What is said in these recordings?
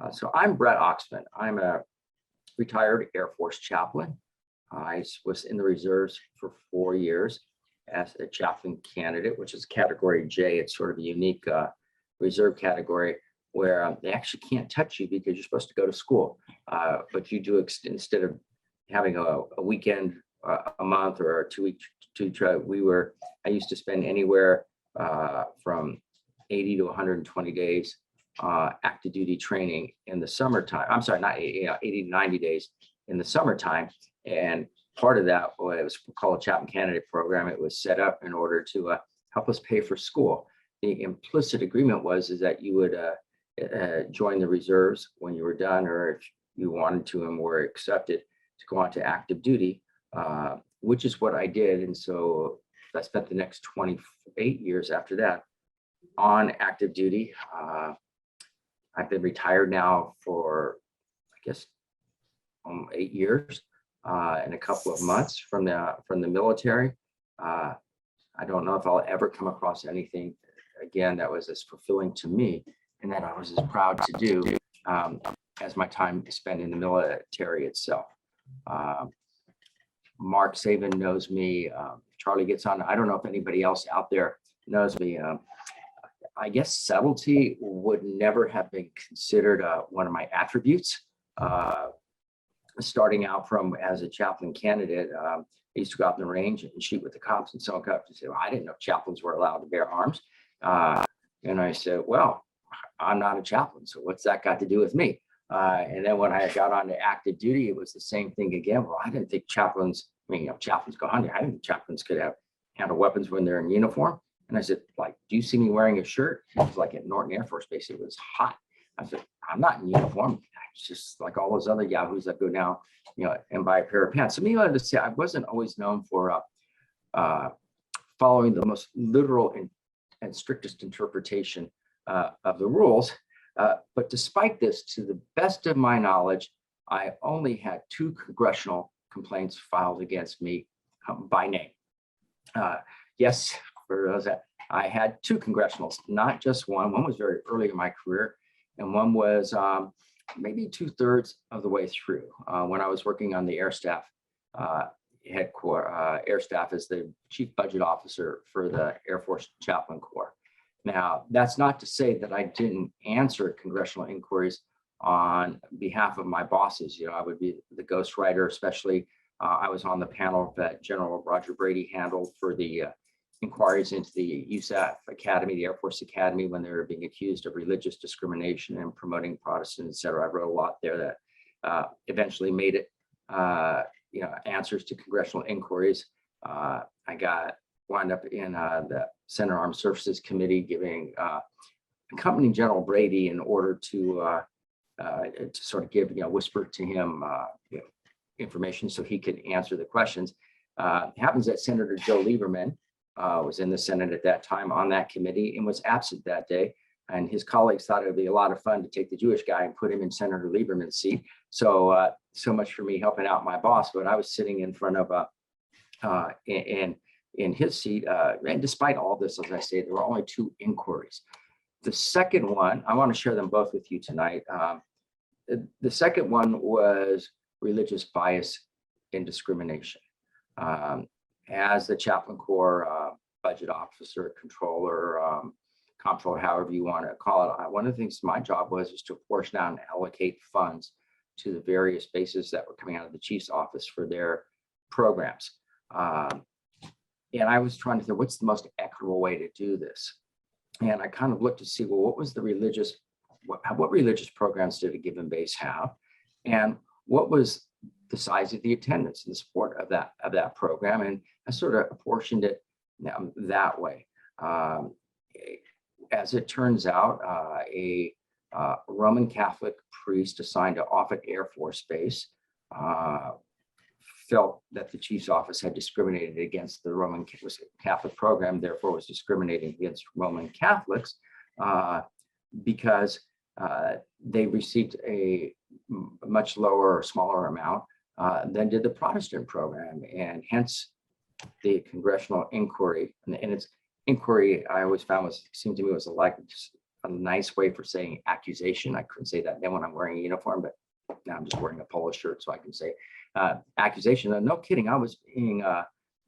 So I'm Brett Oxman. I'm a retired Air Force chaplain. I was in the reserves for 4 years as a chaplain candidate, which is category J. It's sort of a unique reserve category where they actually can't touch you because you're supposed to go to school. But you do, instead of having a weekend, a month, or a 2 week I used to spend anywhere from 80 to 120 days active duty training in the summertime. I'm sorry, not 80 to 90 days in the summertime. And part of that was called a chaplain candidate program. It was set up in order to help us pay for school. The implicit agreement was that you would join the reserves when you were done, or if you wanted to and were accepted, to go on to active duty, which is what I did. And so I spent the next 28 years after that on active duty. I've been retired now for, I guess, 8 years and a couple of months from the military. I don't know if I'll ever come across anything again that was as fulfilling to me and that I was as proud to do as my time spent in the military itself. Mark Saban knows me. Charlie gets on. I don't know if anybody else out there knows me. I guess subtlety would never have been considered one of my attributes. Starting out from as a chaplain candidate, I used to go out in the range and shoot with the cops, and someone got up and said, well, I didn't know chaplains were allowed to bear arms. And I said, well, I'm not a chaplain, so what's that got to do with me? And then when I got on to active duty, it was the same thing again. Well, I didn't think chaplains, chaplains go hunting. I didn't think chaplains could handle weapons when they're in uniform. And I said, like, do you see me wearing a shirt? It was like at Norton Air Force Base. It was hot. I said, I'm not in uniform. It's just like all those other yahoos that go down, and buy a pair of pants. So me, to say, I wasn't always known for following the most literal and strictest interpretation of the rules. But despite this, to the best of my knowledge, I only had 2 congressional complaints filed against me by name. Yes, for those that I had 2 congressionals, not just one. One was very early in my career, and one was maybe 2/3 of the way through when I was working on the Air Staff headquarters. Air Staff is the chief budget officer for the Air Force Chaplain Corps. Now, that's not to say that I didn't answer congressional inquiries on behalf of my bosses. I would be the ghostwriter, especially I was on the panel that General Roger Brady handled for the inquiries into the USAF Academy, the Air Force Academy, when they were being accused of religious discrimination and promoting Protestants, et cetera. I wrote a lot there that eventually made it, answers to congressional inquiries. I wound up in the Senate Armed Services Committee, accompanying General Brady in order to sort of give, whisper to him information so he could answer the questions. It happens that Senator Joe Lieberman was in the Senate at that time on that committee and was absent that day. And his colleagues thought it would be a lot of fun to take the Jewish guy and put him in Senator Lieberman's seat. So much for me helping out my boss, but I was sitting in front of in his seat. And despite all this, as I say, there were only 2 inquiries. The second one, I want to share them both with you tonight. The second one was religious bias and discrimination. As the Chaplain Corps budget officer, controller, comptroller, however you want to call it, one of the things my job was to portion out and allocate funds to the various bases that were coming out of the chief's office for their programs. And I was trying to think, what's the most equitable way to do this? And I kind of looked to see, well, what was the what religious programs did a given base have? And what was the size of the attendance and the support of that program? And I sort of apportioned it that way. As it turns out, a Roman Catholic priest assigned to Offutt Air Force Base felt that the chief's office had discriminated against the Roman Catholic program, therefore was discriminating against Roman Catholics because they received a much lower or smaller amount than did the Protestant program. And hence the congressional inquiry. And its inquiry, I always found seemed to me was a nice way for saying accusation. I couldn't say that then when I'm wearing a uniform, but now I'm just wearing a polo shirt, so I can say accusation. And no kidding, I was being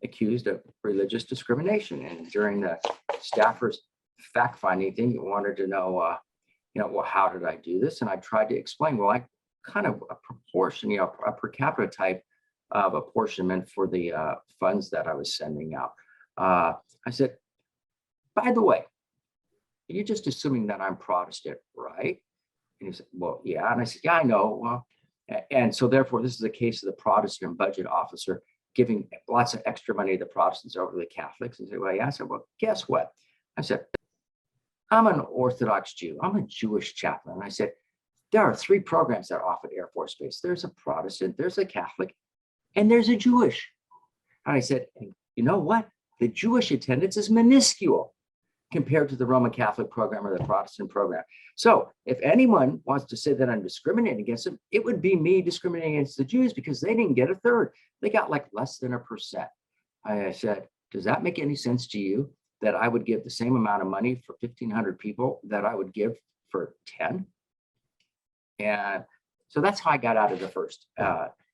accused of religious discrimination. And during the staffers fact-finding thing, you wanted to know, well, how did I do this? And I tried to explain, well, I kind of a proportion, a per capita type of apportionment for the funds that I was sending out. I said, by the way, you're just assuming that I'm Protestant, right? And he said, well, yeah. And I said, yeah, I know. Well, and so therefore, this is a case of the Protestant budget officer giving lots of extra money to the Protestants over the Catholics. And said, well, yeah. I said, well, guess what? I said, I'm an Orthodox Jew. I'm a Jewish chaplain. And I said, there are 3 programs that are offered at Air Force Base. There's a Protestant, there's a Catholic, and there's a Jewish. And I said, you know what? The Jewish attendance is minuscule compared to the Roman Catholic program or the Protestant program. So if anyone wants to say that I'm discriminating against them, it would be me discriminating against the Jews because they didn't get a third. They got like less than 1%. I said, does that make any sense to you that I would give the same amount of money for 1,500 people that I would give for 10? And so that's how I got out of the first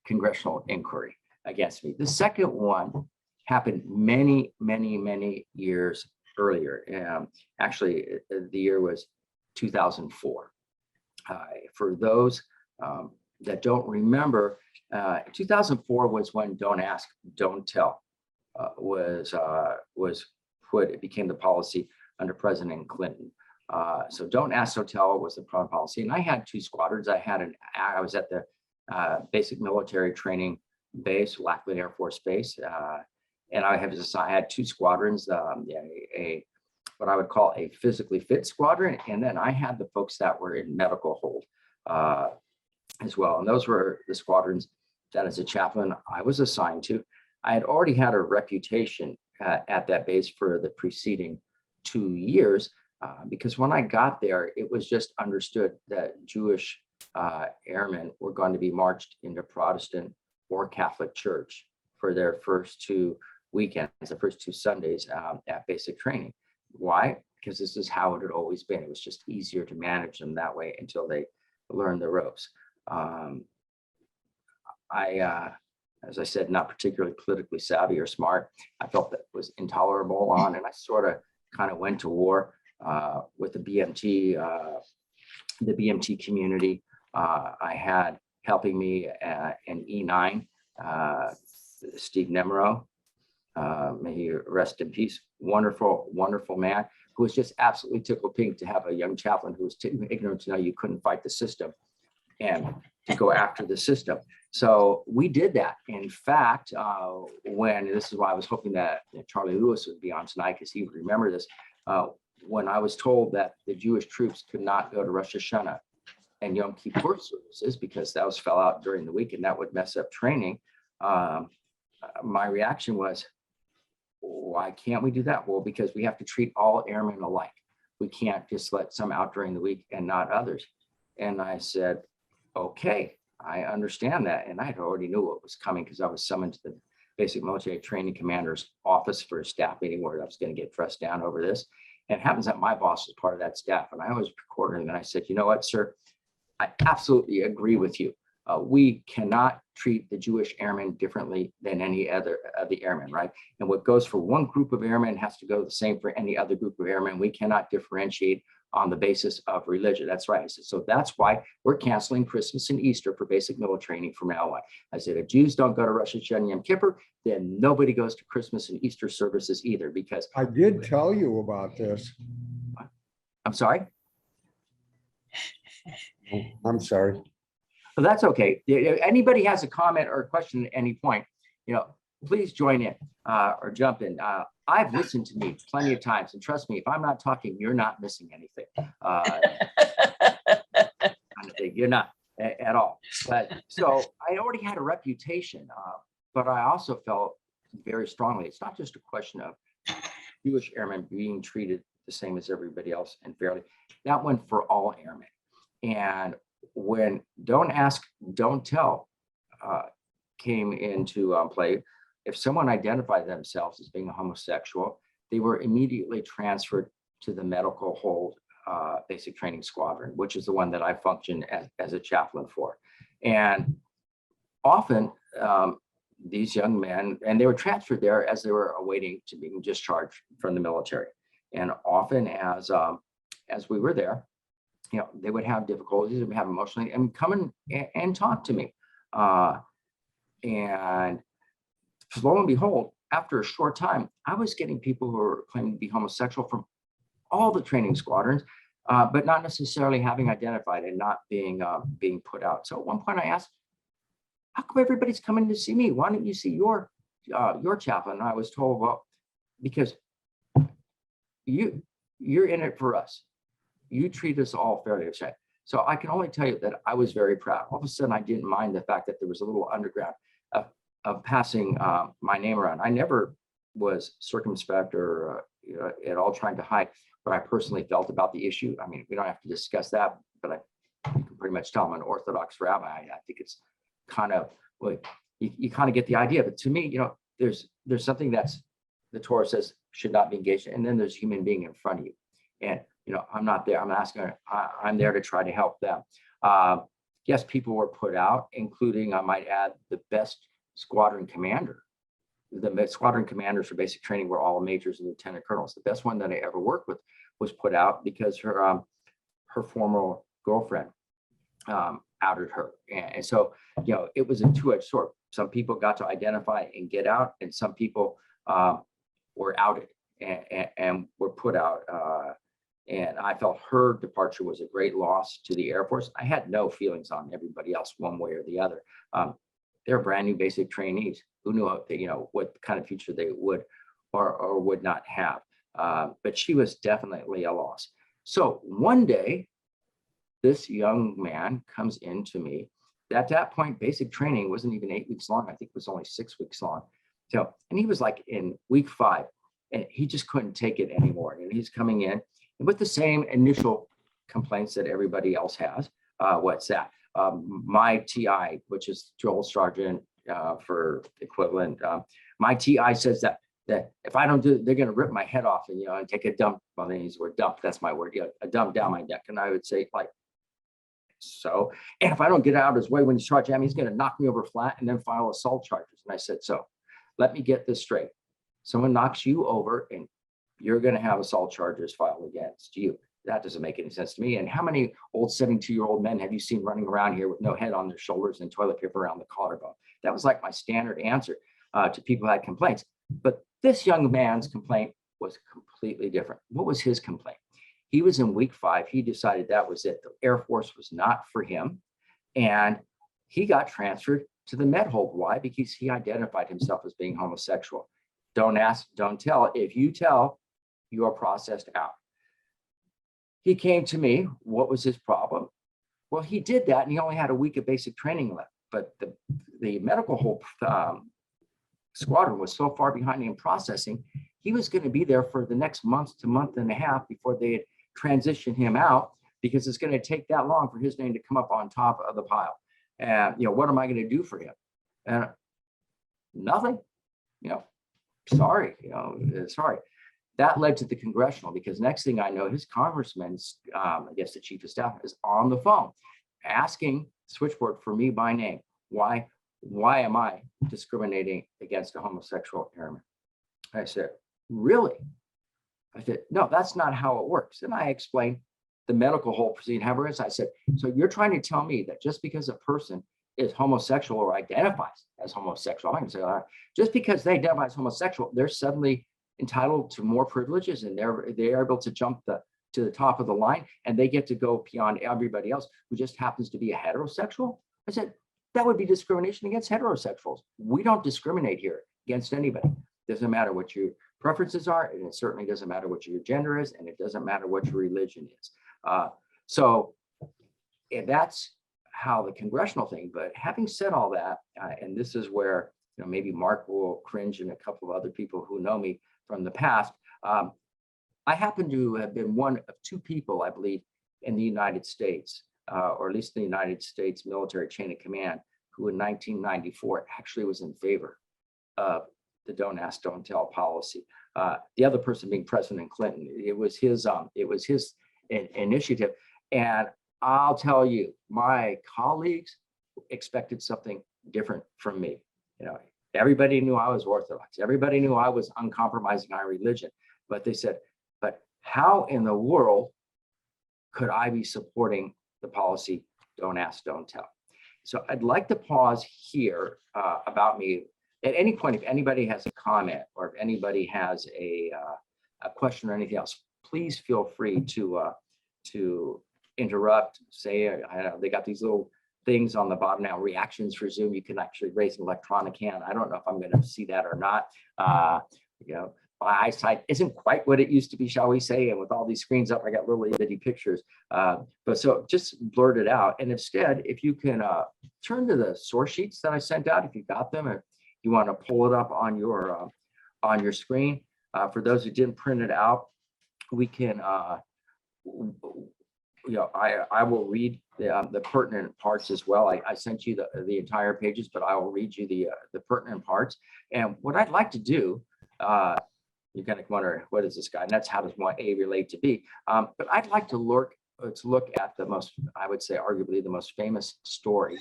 congressional inquiry against me. The second one happened many, many, many years earlier. Actually, the year was 2004. For those that don't remember, 2004 was when Don't Ask, Don't Tell was put. It became the policy under President Clinton. So Don't Ask, Don't Tell was the policy. And I had 2 squadrons. I was at the basic military training base, Lackland Air Force Base. And I had 2 squadrons, what I would call a physically fit squadron. And then I had the folks that were in medical hold as well. And those were the squadrons that as a chaplain I was assigned to. I had already had a reputation at that base for the preceding 2 years because when I got there, it was just understood that Jewish airmen were going to be marched into Protestant or Catholic church for their first 2 weekends, the first 2 Sundays at basic training. Why? Because this is how it had always been. It was just easier to manage them that way until they learned the ropes. As I said, not particularly politically savvy or smart. I felt that was intolerable on, and I sort of kind of went to war with the BMT community. I had helping me an E9, Steve Nemro. May he rest in peace. Wonderful, wonderful man who was just absolutely tickled pink to have a young chaplain who was too ignorant to know you couldn't fight the system and to go after the system. So we did that. In fact, this is why I was hoping that Charlie Lewis would be on tonight because he would remember this. When I was told that the Jewish troops could not go to Rosh Hashanah and Yom Kippur services because those fell out during the week and that would mess up training, my reaction was, why can't we do that? Well, because we have to treat all airmen alike. We can't just let some out during the week and not others. And I said, okay, I understand that. And I already knew what was coming because I was summoned to the basic military training commander's office for a staff meeting where I was going to get pressed down over this. And it happens that my boss was part of that staff. And I always recorded him and I said, you know what, sir, I absolutely agree with you. We cannot treat the Jewish airmen differently than any other of the airmen, right? And what goes for one group of airmen has to go the same for any other group of airmen. We cannot differentiate on the basis of religion. That's right. I said, so that's why we're canceling Christmas and Easter for basic military training from now on. I said, if Jews don't go to Rosh Hashanah and Yom Kippur, then nobody goes to Christmas and Easter services either, because I did tell you about this. I'm sorry. I'm sorry. So that's okay. If anybody has a comment or a question at any point, please join in or jump in. I've listened to me plenty of times, and trust me, if I'm not talking, you're not missing anything. You're not at all. But so I already had a reputation, but I also felt very strongly it's not just a question of Jewish airmen being treated the same as everybody else and fairly. That went for all airmen. And when Don't Ask, Don't Tell came into play, if someone identified themselves as being a homosexual, they were immediately transferred to the medical hold Basic Training Squadron, which is the one that I function as a chaplain for. And often these young men, and they were transferred there as they were awaiting to being discharged from the military. And often as we were there, they would have difficulties, they would have emotionally, and come and talk to me. And lo and behold, after a short time, I was getting people who were claiming to be homosexual from all the training squadrons, but not necessarily having identified and not being put out. So at one point I asked, how come everybody's coming to see me? Why don't you see your chaplain? And I was told, well, because you're in it for us. You treat us all fairly. So I can only tell you that I was very proud. All of a sudden, I didn't mind the fact that there was a little underground of passing my name around. I never was circumspect or at all trying to hide what I personally felt about the issue. I mean, we don't have to discuss that, but you can pretty much tell I'm an Orthodox rabbi. I think it's kind of, well, you kind of get the idea. But to me, there's something that's the Torah says should not be engaged in, and then there's a human being in front of you. And I'm not there. I'm there to try to help them. Yes, people were put out, including, I might add, the best squadron commander. The squadron commanders for basic training were all majors and lieutenant colonels. The best one that I ever worked with was put out because her former girlfriend outed her. And so, it was a two-edged sword. Some people got to identify and get out, and some people were outed and were put out. And I felt her departure was a great loss to the Air Force. I had no feelings on everybody else one way or the other. They're brand new basic trainees. Who knew what kind of future they would or would not have. But she was definitely a loss. So one day, this young man comes into me. At that point, basic training wasn't even 8 weeks long. I think it was only 6 weeks long. So, and he was like in week 5, and he just couldn't take it anymore. And he's coming in with the same initial complaints that everybody else has. What's that? My TI, which is drill sergeant for equivalent, my TI says that if I don't do it, they're going to rip my head off and take a dump. Well, they use the word dump. That's my word. A dump down my neck. And I would say, like, so, and if I don't get out of his way when he's charging at me, he's going to knock me over flat and then file assault charges. And I said, so let me get this straight. Someone knocks you over and you're going to have assault charges filed against you. That doesn't make any sense to me. And how many old 72-year-old men have you seen running around here with no head on their shoulders and toilet paper around the collarbone? That was like my standard answer to people who had complaints. But this young man's complaint was completely different. What was his complaint? He was in week 5. He decided that was it. The Air Force was not for him. And he got transferred to the Med Hold. Why? Because he identified himself as being homosexual. Don't ask, don't tell. If you tell, you are processed out. He came to me. What was his problem? Well, he did that, and he only had a week of basic training left. But the medical hold squadron was so far behind in processing, he was going to be there for the next month to month and a half before they had transitioned him out, because it's going to take that long for his name to come up on top of the pile. And what am I going to do for him? And nothing. Sorry. Sorry. That led to the congressional, because next thing I know, his congressman, I guess the chief of staff, is on the phone asking switchboard for me by name. Why am I discriminating against a homosexual airman? I said, really? I said, no, that's not how it works. And I explained the medical hold proceeding. I said, so you're trying to tell me that just because a person is homosexual or identifies as homosexual, I can say, all right, just because they identify as homosexual, they're suddenly entitled to more privileges, and they are able to jump to the top of the line, and they get to go beyond everybody else who just happens to be a heterosexual? I said, that would be discrimination against heterosexuals. We don't discriminate here against anybody. Doesn't matter what your preferences are, and it certainly doesn't matter what your gender is, and it doesn't matter what your religion is. So that's how the congressional thing. But having said all that, and this is where maybe Mark will cringe, and a couple of other people who know me from the past, I happen to have been one of 2 people, I believe, in the United States, or at least the United States military chain of command, who in 1994 actually was in favor of the don't ask, don't tell policy. The other person being President Clinton. It was his initiative. And I'll tell you, my colleagues expected something different from me. Everybody knew I was Orthodox. Everybody knew I was uncompromising on religion. But they said, but how in the world could I be supporting the policy, don't ask, don't tell? So I'd like to pause here about me. At any point, if anybody has a comment or if anybody has a question or anything else, please feel free to interrupt. Say, I know they got these little things on the bottom now, reactions for Zoom. You can actually raise an electronic hand. I don't know if I'm going to see that or not. My eyesight isn't quite what it used to be, shall we say, and with all these screens up, I got little bitty pictures. But so just blurt it out. And instead, if you can turn to the source sheets that I sent out, if you got them, or you want to pull it up on your screen. For those who didn't print it out, we can, I will read the pertinent parts as well. I sent you the entire pages, but I will read you the pertinent parts. And what I'd like to do, you kind of wonder, what is this guy? And that's how does one A relate to B? But I'd like to look at the most, I would say, arguably the most famous story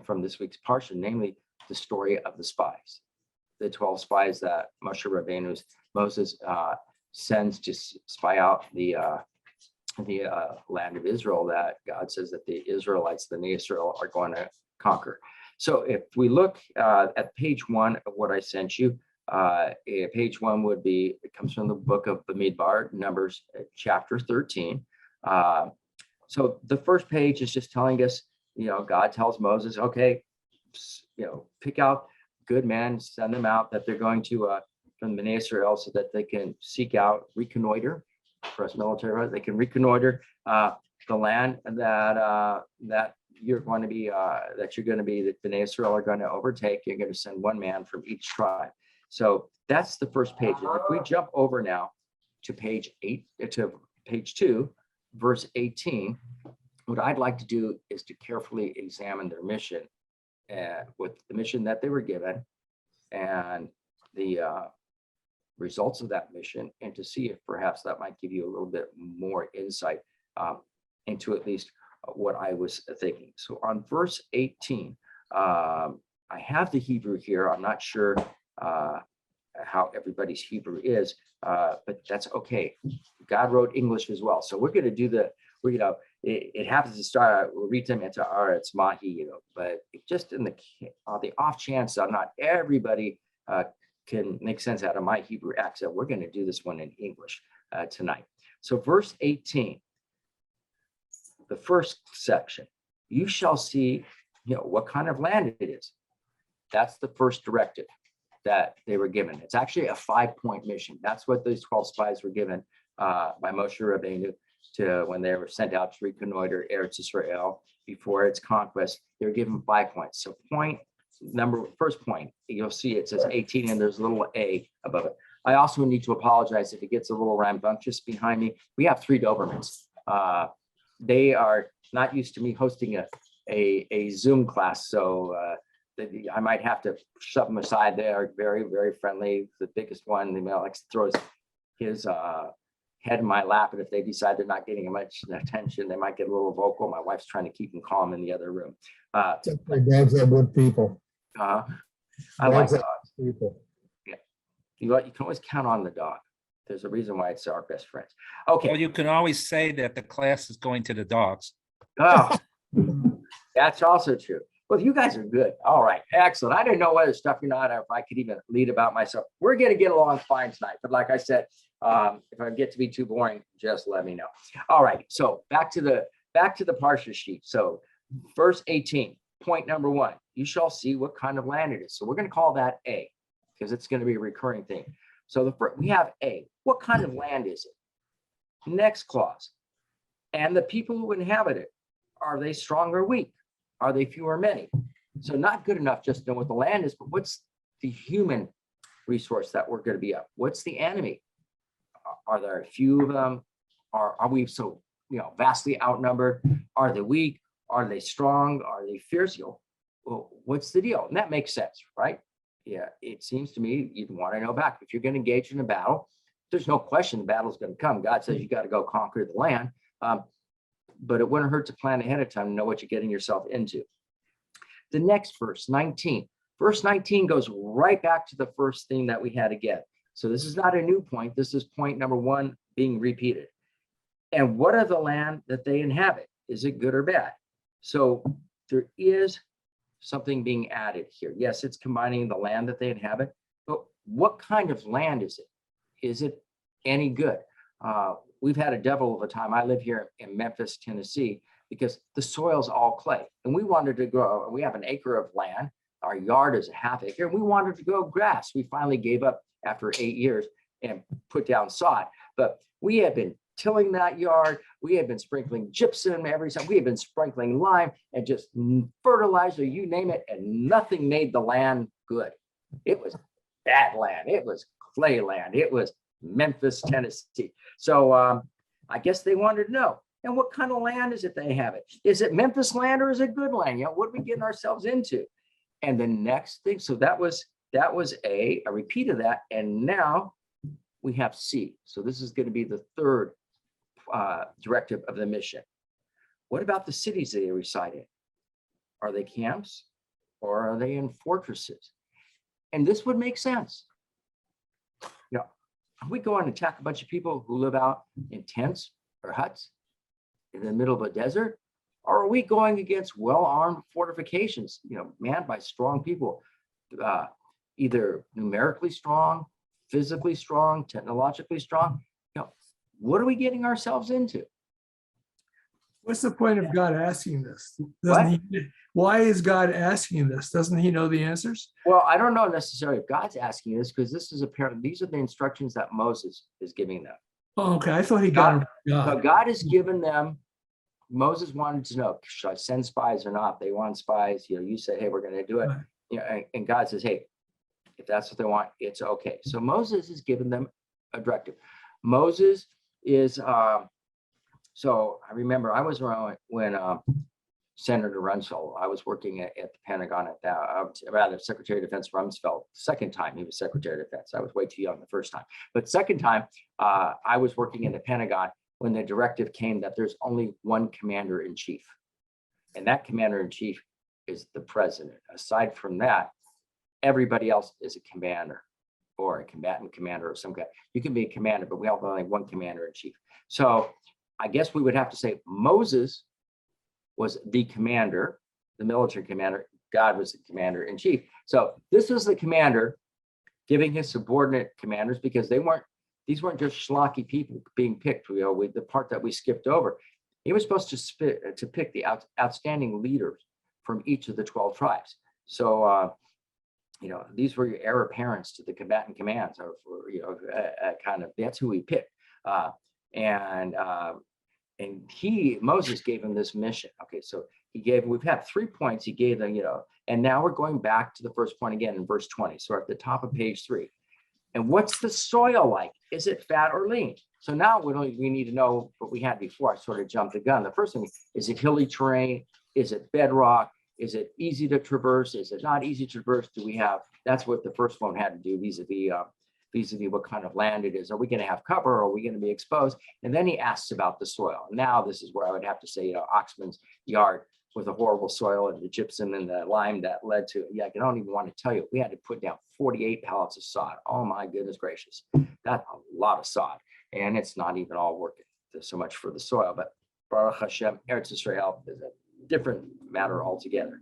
from this week's parsha, namely the story of the spies, the 12 spies that Moses sends to spy out the land of Israel that God says that the Israelites, the Bnei Israel, are going to conquer. So if we look at page 1 of what I sent you, page 1 would be, it comes from the book of Bamidbar, Numbers, chapter 13. So the first page is just telling us, God tells Moses, okay, pick out good men, send them out, that they're going to from the Bnei Israel, so that they can seek out, reconnoiter, for us military, they can reconnoiter the land that you're going to be, the Bnei Israel are going to overtake. You're going to send one man from each tribe. So that's the first page. And if we jump over now to page 2, verse 18, what I'd like to do is to carefully examine their mission, with the mission that they were given and the results of that mission, and to see if perhaps that might give you a little bit more insight into at least what I was thinking. So on verse 18, I have the Hebrew here. I'm not sure how everybody's Hebrew is, but that's okay. God wrote English as well. So we're going to do it happens to start, we'll read them into Aretz Mahi, but just in the off chance that not everybody can make sense out of my Hebrew accent, we're going to do this one in English tonight. So verse 18, the first section, you shall see, what kind of land it is. That's the first directive that they were given. It's actually a 5-point mission. That's what those 12 spies were given by Moshe Rabbeinu when they were sent out to reconnoiter Eretz Israel before its conquest. They were given 5 points. So first point, you'll see it says 18 and there's a little A above it. I also need to apologize if it gets a little rambunctious behind me. We have 3 Dobermans. They are not used to me hosting a Zoom class, so I might have to shove them aside. They are very, very friendly. The biggest one, Alex, throws his head in my lap, and if they decide they're not getting much attention, they might get a little vocal. My wife's trying to keep them calm in the other room. Dogs are good people. I like dogs. People. Yeah, you can always count on the dog. There's a reason why it's our best friends. Okay. Well, you can always say that the class is going to the dogs. Oh, that's also true. Well, you guys are good. All right, excellent. I didn't know whether stuff or not, or if I could even lead about myself. We're going to get along fine tonight. But like I said, if I get to be too boring, just let me know. All right, so back to the parsha sheet. So verse 18, point number 1, you shall see what kind of land it is. So we're going to call that A, because it's going to be a recurring thing. So we have A. What kind of land is it? Next clause. And the people who inhabit it, are they strong or weak? Are they few or many? So not good enough just to know what the land is, but what's the human resource that we're going to be up? What's the enemy? Are there a few of them? Are we so vastly outnumbered? Are they weak? Are they strong? Are they fierce? Well, what's the deal? And that makes sense, right? Yeah, it seems to me you'd want to know back. If you're going to engage in a battle, there's no question the battle's going to come. God says you got to go conquer the land. But it wouldn't hurt to plan ahead of time, know what you're getting yourself into. The next verse, 19. Verse 19 goes right back to the first thing that we had again. So this is not a new point. This is point number one being repeated. And what are the land that they inhabit? Is it good or bad? So there is something being added here. Yes, it's combining the land that they inhabit, but what kind of land is it? Is it any good? We've had a devil of a time. I live here in Memphis, Tennessee, because the soil's all clay. And we wanted to grow, we have an acre of land. Our yard is a half acre, and we wanted to grow grass. We finally gave up after 8 years and put down sod. But we have been tilling that yard. We have been sprinkling gypsum every time. We have been sprinkling lime and just fertilizer, you name it, and nothing made the land good. It was bad land. It was clay land. It was Memphis, Tennessee. So I guess they wanted to know, and what kind of land is it they have it? Is it Memphis land or is it good land? You know, what are we getting ourselves into? And the next thing, so that was a repeat of that. And now we have C. So this is going to be the third directive of the mission. What about the cities they reside in? Are they camps or are they in fortresses? And this would make sense. You know, are we going to attack a bunch of people who live out in tents or huts in the middle of a desert? Or are we going against well-armed fortifications, you know, manned by strong people, either numerically strong, physically strong, technologically strong? You know, what are we getting ourselves into? What's the point of God asking this? What? Why is God asking this? Doesn't he know the answers? Well, I don't know necessarily if God's asking this, because this is apparent. These are the instructions that Moses is giving them. Oh, okay, I thought he got it from So God. God has given them. Moses wanted to know, should I send spies or not? They want spies. You know, you say, hey, we're going to do it. Right. You know, and God says, hey, if that's what they want, it's okay. So Moses is giving them a directive. Moses is, so I remember I was around when Senator Rumsfeld, I was working at the Pentagon at that, rather Secretary of Defense Rumsfeld, second time he was Secretary of Defense. I was way too young the first time. But second time, I was working in the Pentagon when the directive came that there's only one commander in chief. And that commander in chief is the president. Aside from that, everybody else is a commander or a combatant commander or some guy. You can be a commander, but we have only one commander in chief. So I guess we would have to say Moses was the commander, the military commander. God was the commander in chief. So this was the commander giving his subordinate commanders, because these weren't just schlocky people being picked. You know, the part that we skipped over, he was supposed to pick the outstanding leaders from each of the 12 tribes. So, you know, these were your heir apparents to the combatant commands, or you know, kind of, that's who he picked. And Moses gave him this mission. Okay, so we've had 3 points he gave them, you know, and now we're going back to the first point again in verse 20. So at the top of page 3. And what's the soil like? Is it fat or lean? So now we need to know what we had before. I sort of jumped the gun. The first thing, is it hilly terrain? Is it bedrock? Is it easy to traverse? Is it not easy to traverse? That's what the first one had to do vis-a-vis what kind of land it is. Are we going to have cover? Or are we going to be exposed? And then he asks about the soil. Now this is where I would have to say, you know, Oxman's yard with the horrible soil and the gypsum and the lime that led to it. Yeah, I don't even want to tell you, we had to put down 48 pallets of sod. Oh my goodness gracious. That's a lot of sod. And it's not even all working so much for the soil, but Baruch Hashem, Eretz Israel is a different matter altogether.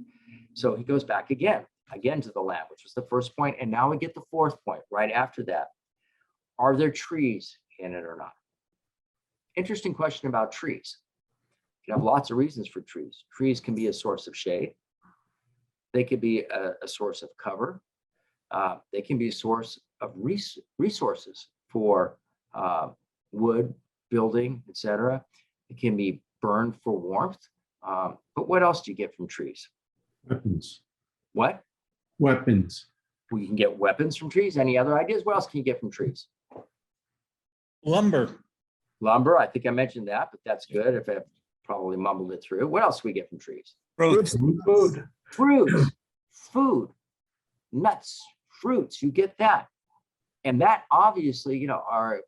So he goes back again to the land, which was the first point. And now we get the fourth point right after that. Are there trees in it or not? Interesting question about trees. You have lots of reasons for trees. Trees can be a source of shade. They could be a source of cover. They can be a source of resources for wood, building, etc. It can be burned for warmth. But what else do you get from trees? Weapons. What? Weapons. We can get weapons from trees. Any other ideas? What else can you get from trees? Lumber. Lumber. I think I mentioned that, but that's good if I probably mumbled it through. What else do we get from trees? Fruits. Food. Fruits, food, nuts, fruits. You get that. And that obviously, you know, are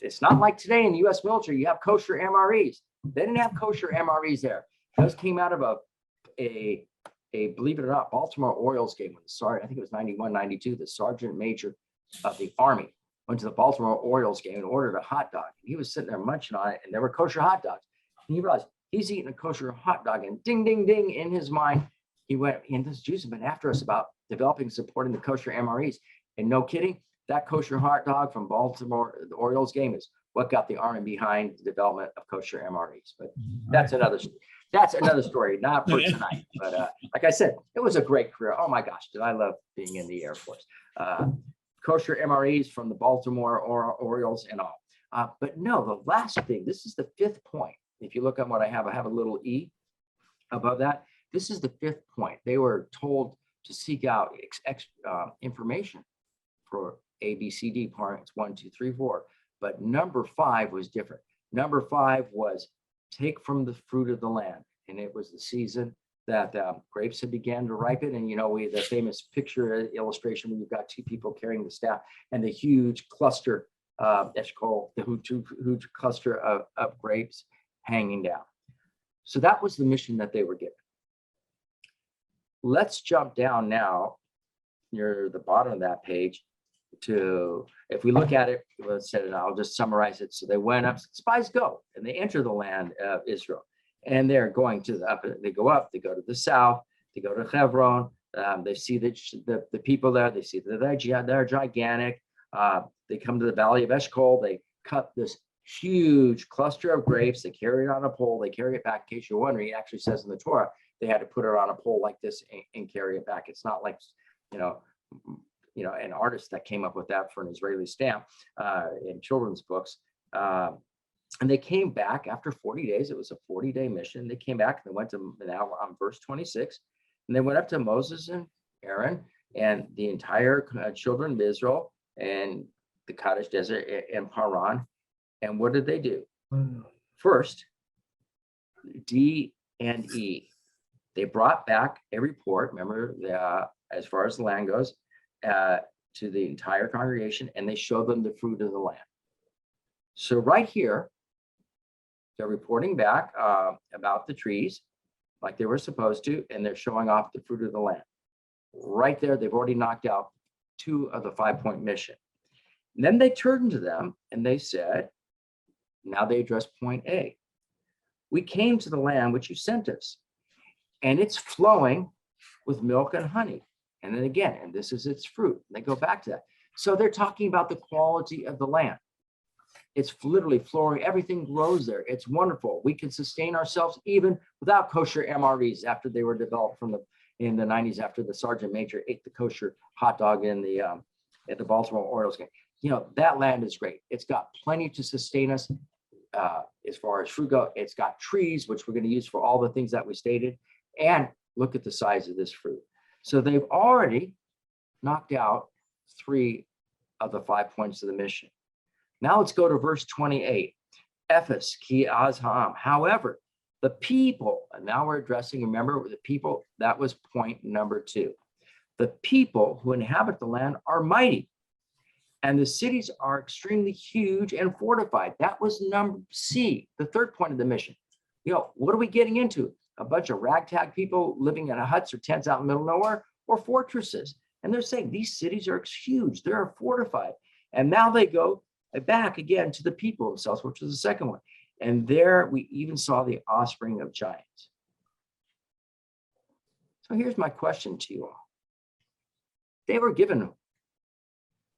It's not like today in the US military, you have kosher MREs. They didn't have kosher MREs there. Those came out of a believe it or not, Baltimore Orioles game. When the sergeant, I think it was 91, 92, the sergeant major of the Army went to the Baltimore Orioles game and ordered a hot dog. He was sitting there munching on it, and there were kosher hot dogs. And he realized he's eating a kosher hot dog, and ding, ding, ding, in his mind, he went, and this Jews have been after us about developing, supporting the kosher MREs. And no kidding, that kosher hot dog from Baltimore, the Orioles game, is what got the Army behind the development of kosher MREs. But that's another story, not for tonight. But like I said, it was a great career. Oh my gosh, did I love being in the Air Force. Kosher MREs from the Baltimore Orioles and all. But no, the last thing, this is the fifth point. If you look at what I have a little E above that. This is the fifth point. They were told to seek out information for A, B, C, D parts 1, 2, 3, 4. But number 5 was different. Number 5 was take from the fruit of the land. And it was the season that grapes had began to ripen. And, you know, the famous picture illustration where you've got two people carrying the staff and the huge cluster, eshkol, the huge cluster of grapes hanging down. So that was the mission that they were given. Let's jump down now near the bottom of that page to, if we look at it, let's say, and I'll just summarize it. So they went up, spies go, and they enter the land of Israel. And they're going to the up, they go up, they go to the south, they go to Hebron, they see the people there, they see that they're gigantic. They come to the valley of Eshkol, they cut this huge cluster of grapes, they carry it on a pole, they carry it back. In case you're wondering, it actually says in the Torah, they had to put it on a pole like this and carry it back. It's not like, you know, an artist that came up with that for an Israeli stamp in children's books. And they came back after 40 days. It was a 40-day mission. They came back and they went to, now on verse 26, and they went up to Moses and Aaron and the entire children of Israel and the Kadesh Desert and Paran. And what did they do? First, D and E. They brought back a report, remember, as far as the land goes, to the entire congregation, and they showed them the fruit of the land. So right here, they're reporting back about the trees like they were supposed to, and they're showing off the fruit of the land. Right there, they've already knocked out 2 of the 5-point mission. And then they turned to them and they said, now they address point A. We came to the land which you sent us, and it's flowing with milk and honey. And then again, and this is its fruit. They go back to that. So they're talking about the quality of the land. It's literally flowing. Everything grows there. It's wonderful. We can sustain ourselves even without kosher MREs after they were developed in the 90s after the sergeant major ate the kosher hot dog in the at the Baltimore Orioles game. You know, that land is great. It's got plenty to sustain us as far as fruit go. It's got trees, which we're going to use for all the things that we stated. And look at the size of this fruit. So they've already knocked out 3 of the 5 points of the mission. Now let's go to verse 28. Ephes ki azham. However, the people, and now we're addressing, remember, the people, that was point number 2. The people who inhabit the land are mighty, and the cities are extremely huge and fortified. That was number C, the 3rd point of the mission. You know, what are we getting into? A bunch of ragtag people living in huts or tents out in the middle of nowhere, or fortresses. And they're saying these cities are huge, they're fortified. And now they go back again to the people themselves, which was the 2nd one. And there we even saw the offspring of giants. So here's my question to you all. They were given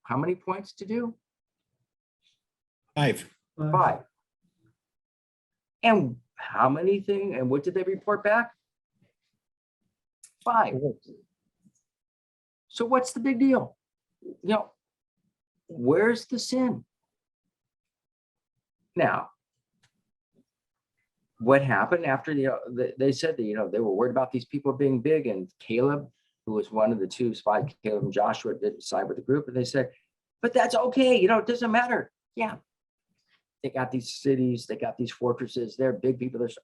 how many points to do? 5. 5. And how many things, and what did they report back? 5. So what's the big deal? You know, where's the sin? Now, what happened after they said that, they were worried about these people being big, and Caleb, who was one of the 2 spies, Caleb and Joshua, didn't side with the group, and they said, but that's okay, it doesn't matter. Yeah, they got these cities, they got these fortresses, they're big people, there's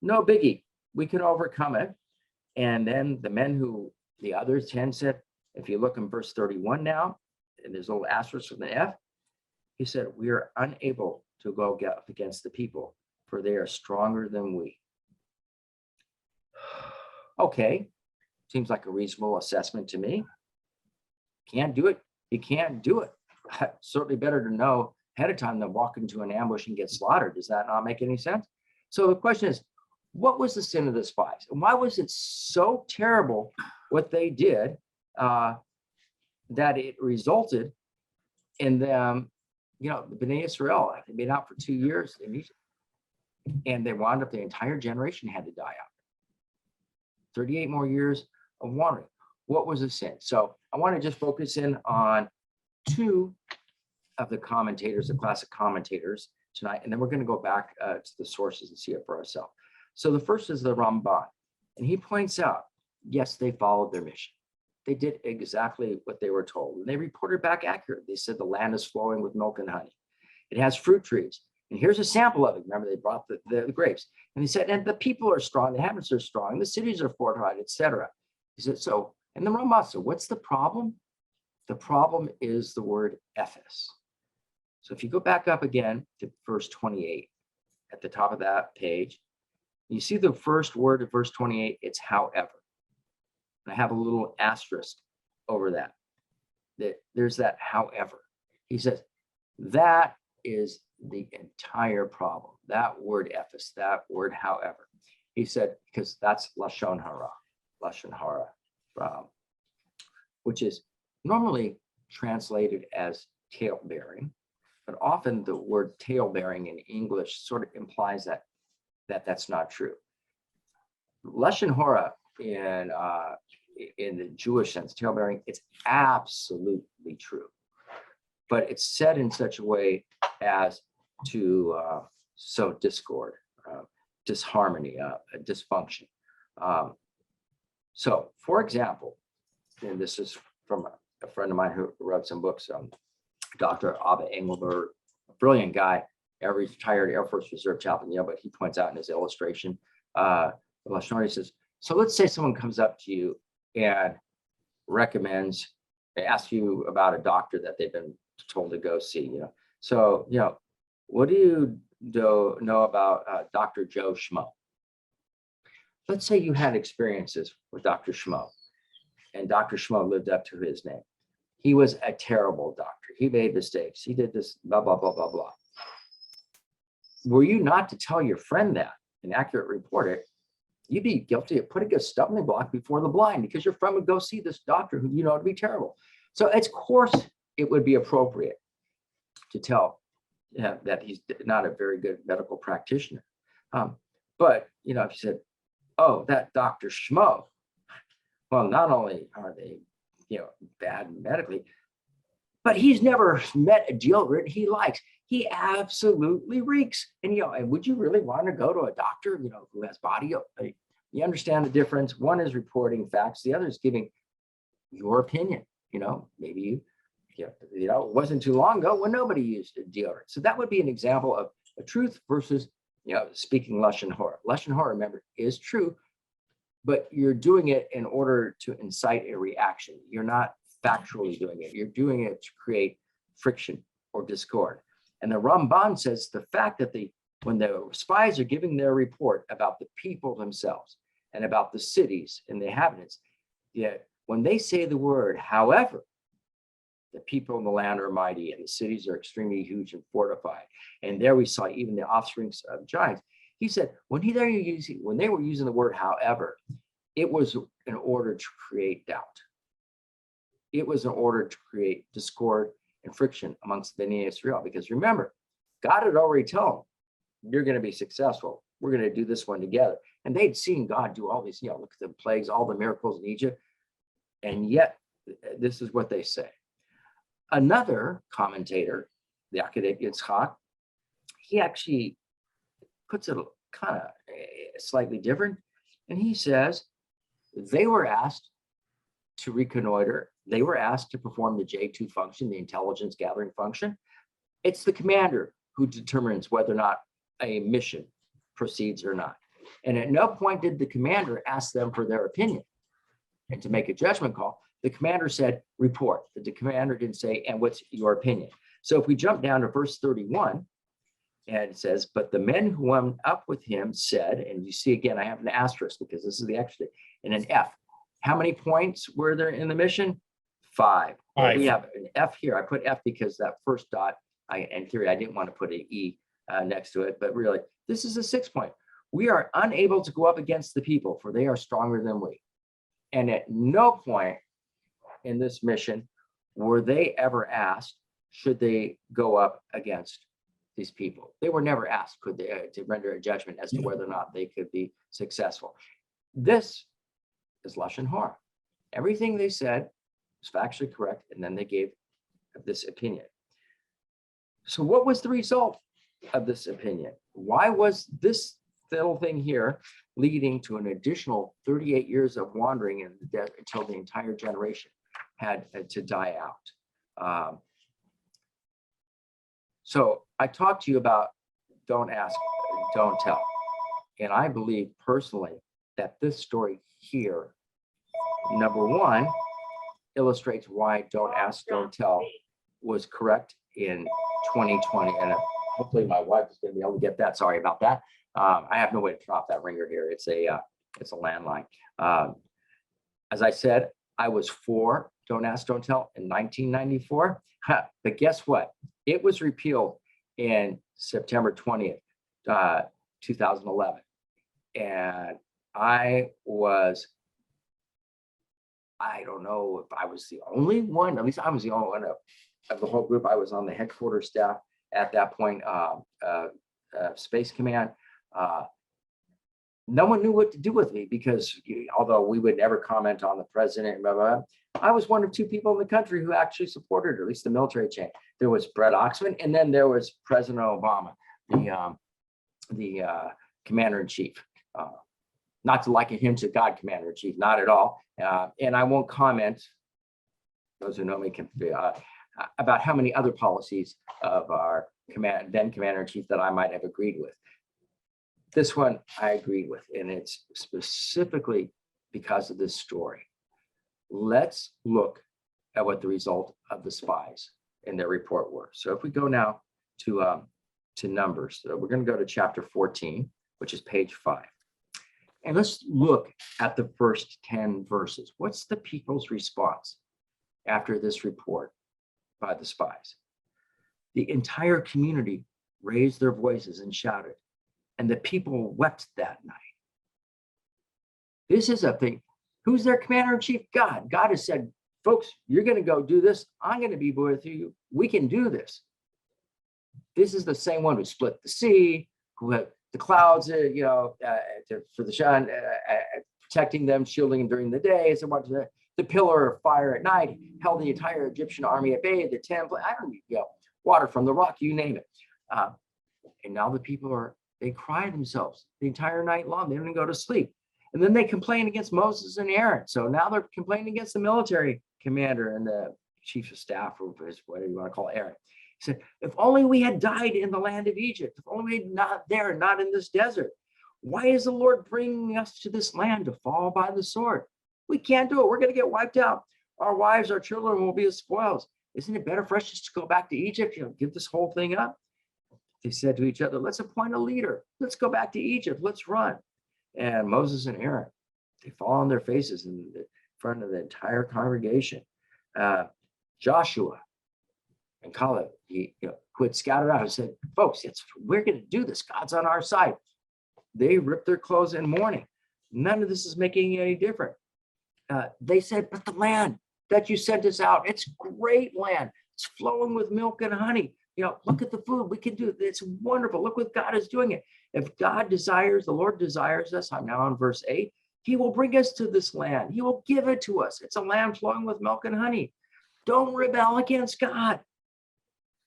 no biggie, we can overcome it. And then the men the other 10 said, if you look in verse 31 now, and there's a little asterisk with an F, He said, we are unable to go up against the people, for they are stronger than we. Okay, seems like a reasonable assessment to me. Can't do it, you can't do it. Certainly better to know ahead of time than walk into an ambush and get slaughtered. Does that not make any sense? So the question is, what was the sin of the spies? And why was it so terrible what they did that it resulted in them, the Bnei Israel, they've been out for 2 years in Egypt, and they wound up, the entire generation had to die out. 38 more years of wandering. What was the sin? So I want to just focus in on 2 of the commentators, the classic commentators tonight, and then we're going to go back to the sources and see it for ourselves. So the first is the Ramban, and he points out, yes, they followed their mission. They did exactly what they were told, and they reported back accurately. They said the land is flowing with milk and honey. It has fruit trees, and here's a sample of it. Remember, they brought the grapes, and they said, and the people are strong, the inhabitants are strong, the cities are fortified, etc. He said, so, and the Ramban said, what's the problem? The problem is the word ephes. So if you go back up again to verse 28, at the top of that page, you see the first word of verse 28, it's however. And I have a little asterisk over that. There's that however. He says, that is the entire problem. That word ephes, that word however. He said, because that's Lashon Hara, which is normally translated as tail-bearing, but often the word tail-bearing in English sort of implies that that's not true. Lashon Hara in the Jewish sense, tail-bearing, it's absolutely true, but it's said in such a way as to sow discord, disharmony, dysfunction. So, for example, and this is from a friend of mine who wrote some books, Dr. Abba Engelberg, a brilliant guy, a retired Air Force Reserve chaplain, but he points out in his illustration, he says, so let's say someone comes up to you and asks you about a doctor that they've been told to go see, So, what do you know about Dr. Joe Schmo? Let's say you had experiences with Dr. Schmo, and Dr. Schmo lived up to his name. He was a terrible doctor. He made mistakes. He did this, blah, blah, blah, blah, blah. Were you not to tell your friend that and accurate report it, you'd be guilty of putting a stumbling block before the blind, because your friend would go see this doctor who you know to be terrible. So of course it would be appropriate to tell that he's not a very good medical practitioner. But if you said, oh, that Dr. Schmo, well, not only are they bad medically, but he's never met a deodorant he likes. He absolutely reeks. And and would you really want to go to a doctor who has body? You understand the difference. One is reporting facts, the other is giving your opinion. Maybe it wasn't too long ago when nobody used a deodorant. So that would be an example of a truth versus speaking Lashon Hara. Lashon Hara, remember, is true, but you're doing it in order to incite a reaction. You're not factually doing it. You're doing it to create friction or discord. And the Ramban says the fact that when the spies are giving their report about the people themselves and about the cities and the inhabitants, when they say the word, however, the people in the land are mighty and the cities are extremely huge and fortified. And there we saw even the offspring of giants. He said, when they were using the word, however, it was in order to create doubt. It was in order to create discord and friction amongst Bnei Israel. Because remember, God had already told them, you're going to be successful. We're going to do this one together. And they'd seen God do all these, look at the plagues, all the miracles in Egypt. And yet, this is what they say. Another commentator, the academic JChap, he actually puts it kind of slightly different. And he says they were asked to reconnoiter. They were asked to perform the J2 function, the intelligence gathering function. It's the commander who determines whether or not a mission proceeds or not. And at no point did the commander ask them for their opinion and to make a judgment call. The commander said, report. The commander didn't say, and what's your opinion? So if we jump down to verse 31, and it says, but the men who went up with him said, and you see again, I have an asterisk because this is the extra, and an F. How many points were there in the mission? 5. Well, we have an F here. I put F because that first dot, in theory, I didn't want to put an E next to it, but really, this is a 6 point. We are unable to go up against the people, for they are stronger than we. And at no point in this mission were they ever asked, should they go up against these people? They were never asked, could they, to render a judgment as to whether or not they could be successful. This is Lashon Hara. Everything they said was factually correct, and then they gave this opinion. So what was the result of this opinion? Why was this little thing here leading to an additional 38 years of wandering in the desert until the entire generation had to die out? So I talked to you about don't ask, don't tell. And I believe personally that this story here, number one, illustrates why don't ask, don't tell was correct in 2020. And hopefully my wife is going to be able to get that. Sorry about that. I have no way to turn off that ringer here. It's a landline. As I said, I was for don't ask, don't tell in 1994. But guess what? It was repealed in September 20th, 2011. And I don't know if I was the only one, at least I was the only one of the whole group. I was on the headquarters staff at that point, Space Command. No one knew what to do with me because although we would never comment on the president, blah, blah, blah, I was one of 2 people in the country who actually supported, or at least the military chain. There was Brett Oxman, and then there was President Obama, the commander-in-chief. Not to liken him to God commander-in-chief, not at all. And I won't comment, those who know me can about how many other policies of our then commander-in-chief that I might have agreed with. This one I agreed with, and it's specifically because of this story. Let's look at what the result of the spies in their report were. So if we go now to Numbers, so we're going to go to chapter 14, which is page 5. And let's look at the first 10 verses. What's the people's response after this report by the spies? The entire community raised their voices and shouted, and the people wept that night. This is a thing. Who's their commander-in-chief? God. God has said, folks, you're going to go do this. I'm going to be with you. We can do this. This is the same one who split the sea, who had the clouds, for the sun, protecting them, shielding them during the day. So much the pillar of fire at night held the entire Egyptian army at bay. The temple, water from the rock, you name it. And now the people they cry themselves the entire night long. They don't even go to sleep. And then they complain against Moses and Aaron. So now they're complaining against the military commander and the chief of staff, or whatever you want to call Aaron. He said, if only we had died in the land of Egypt, if only we had not in this desert. Why is the Lord bringing us to this land to fall by the sword? We can't do it. We're going to get wiped out. Our wives, our children will be as spoils. Isn't it better for us just to go back to Egypt, give this whole thing up? They said to each other, let's appoint a leader. Let's go back to Egypt. Let's run. And Moses and Aaron, they fall on their faces in front of the entire congregation. Joshua and Caleb, who had scouted out and said, folks, we're going to do this. God's on our side. They ripped their clothes in mourning. None of this is making any difference. They said, but the land that you sent us out, it's great land. It's flowing with milk and honey. Look at the food. We can do it. It's wonderful. Look what God is doing it. If God desires, the Lord desires us. I'm now on verse 8. He will bring us to this land. He will give it to us. It's a land flowing with milk and honey. Don't rebel against God.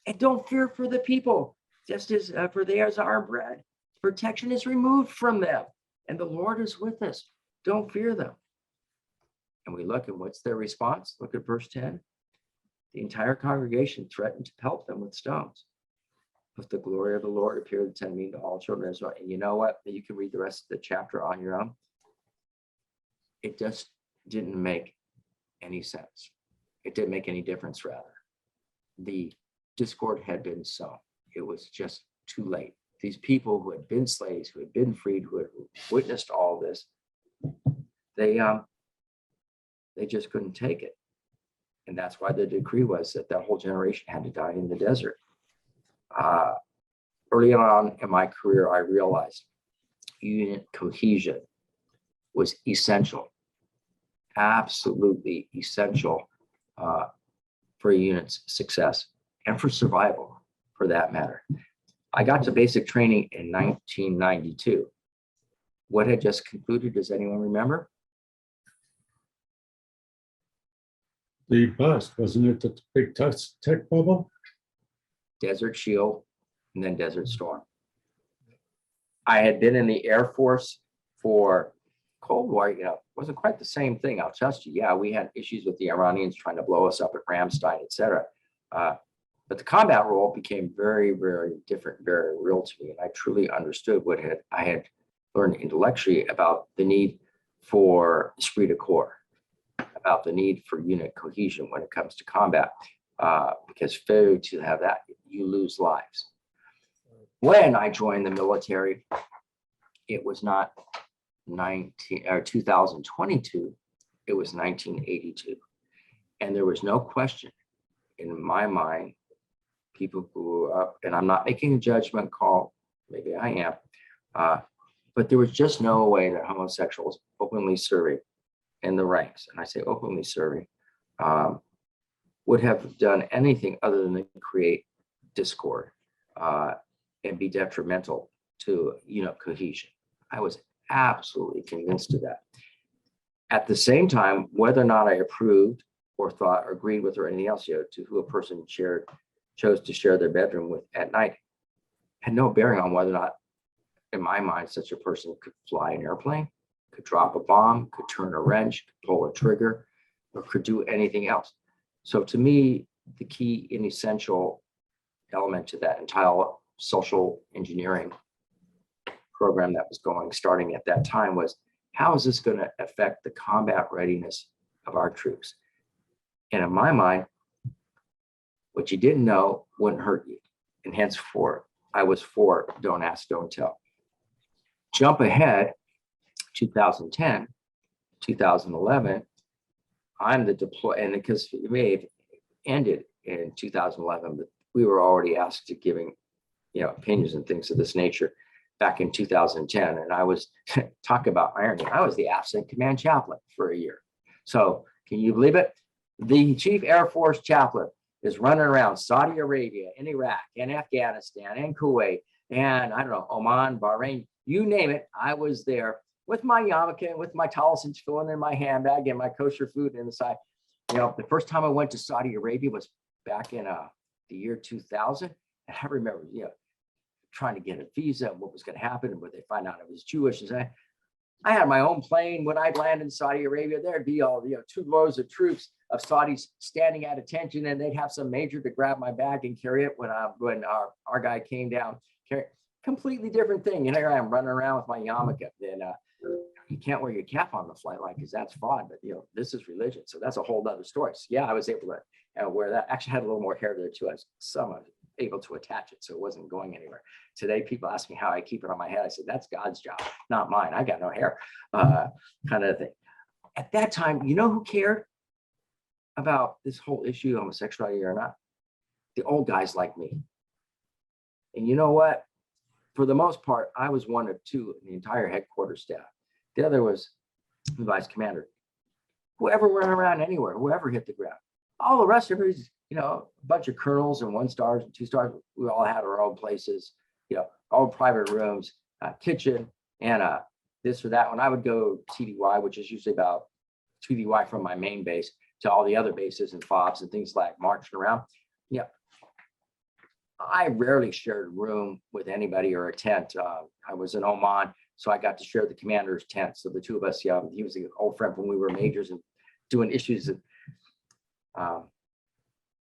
And don't fear for the people, just as for theirs our bread. Protection is removed from them, and the Lord is with us. Don't fear them. And we look at what's their response. Look at verse 10. The entire congregation threatened to pelt them with stones. But the glory of the Lord appeared to me to all children of Israel. And you know what? You can read the rest of the chapter on your own. It just didn't make any sense. It didn't make any difference, rather. The discord had been sown. It was just too late. These people who had been slaves, who had been freed, who had witnessed all this, they just couldn't take it. And that's why the decree was that that whole generation had to die in the desert. Early on in my career, I realized unit cohesion was essential, absolutely essential for a unit's success and for survival, for that matter. I got to basic training in 1992. What had just concluded, does anyone remember? The bust, wasn't it the big tech bubble? Desert Shield, and then Desert Storm. I had been in the Air Force for Cold War, wasn't quite the same thing, I'll trust you. Yeah, we had issues with the Iranians trying to blow us up at Ramstein, et cetera. But the combat role became very, very different, very real to me. And I truly understood what I had learned intellectually about the need for esprit de corps, about the need for unit cohesion when it comes to combat, because failure to have that, you lose lives. When I joined the military, it was not 2022, it was 1982. And there was no question in my mind, people grew up, and I'm not making a judgment call, maybe I am, but there was just no way that homosexuals openly serving in the ranks, and I say openly serving, would have done anything other than create discord and be detrimental to unit cohesion. I was absolutely convinced of that. At the same time, whether or not I approved or thought or agreed with or anything else, to who a person chose to share their bedroom with at night had no bearing on whether or not, in my mind, such a person could fly an airplane, could drop a bomb, could turn a wrench, could pull a trigger, or could do anything else. So to me, the key and essential element to that entire social engineering program that was starting at that time was, how is this going to affect the combat readiness of our troops? And in my mind, what you didn't know wouldn't hurt you. And henceforth, I was for don't ask, don't tell. Jump ahead, 2010, 2011, I'm the and because it may have ended in 2011, but we were already asked to giving, opinions and things of this nature back in 2010. And I was, talk about irony, I was the absent command chaplain for a year. So can you believe it? The Chief Air Force chaplain is running around Saudi Arabia and Iraq and Afghanistan and Kuwait and I don't know, Oman, Bahrain, you name it. I was there with my yarmulke, with my towels and tefillin in my handbag and my kosher food in the side. The first time I went to Saudi Arabia was back in the year 2000. And I remember, trying to get a visa and what was going to happen and would they find out I was Jewish. And I had my own plane. When I'd land in Saudi Arabia, there'd be all, 2 rows of troops of Saudis standing at attention, and they'd have some major to grab my bag and carry it when our guy came down. Completely different thing. And here I am running around with my yarmulke. Then you can't wear your cap on the flight because that's fraud, but this is religion. So that's a whole other story. So yeah, I was able to wear that. Actually had a little more hair there too. I was somewhat able to attach it so it wasn't going anywhere. Today, people ask me how I keep it on my head. I said, that's God's job, not mine. I got no hair, kind of thing. At that time, who cared about this whole issue of homosexuality or not? The old guys like me. And you know what? For the most part, I was one of 2 in the entire headquarters staff. The other was the vice commander. Whoever ran around anywhere, whoever hit the ground. All the rest of it is, a bunch of colonels and 1 stars and 2 stars. We all had our own places, all private rooms, kitchen, and this or that. When I would go TDY, which is usually about TDY from my main base to all the other bases and FOBs and things like marching around. I rarely shared a room with anybody or a tent. I was in Oman, so I got to share the commander's tent. So the 2 of us, he was an old friend when we were majors and doing issues of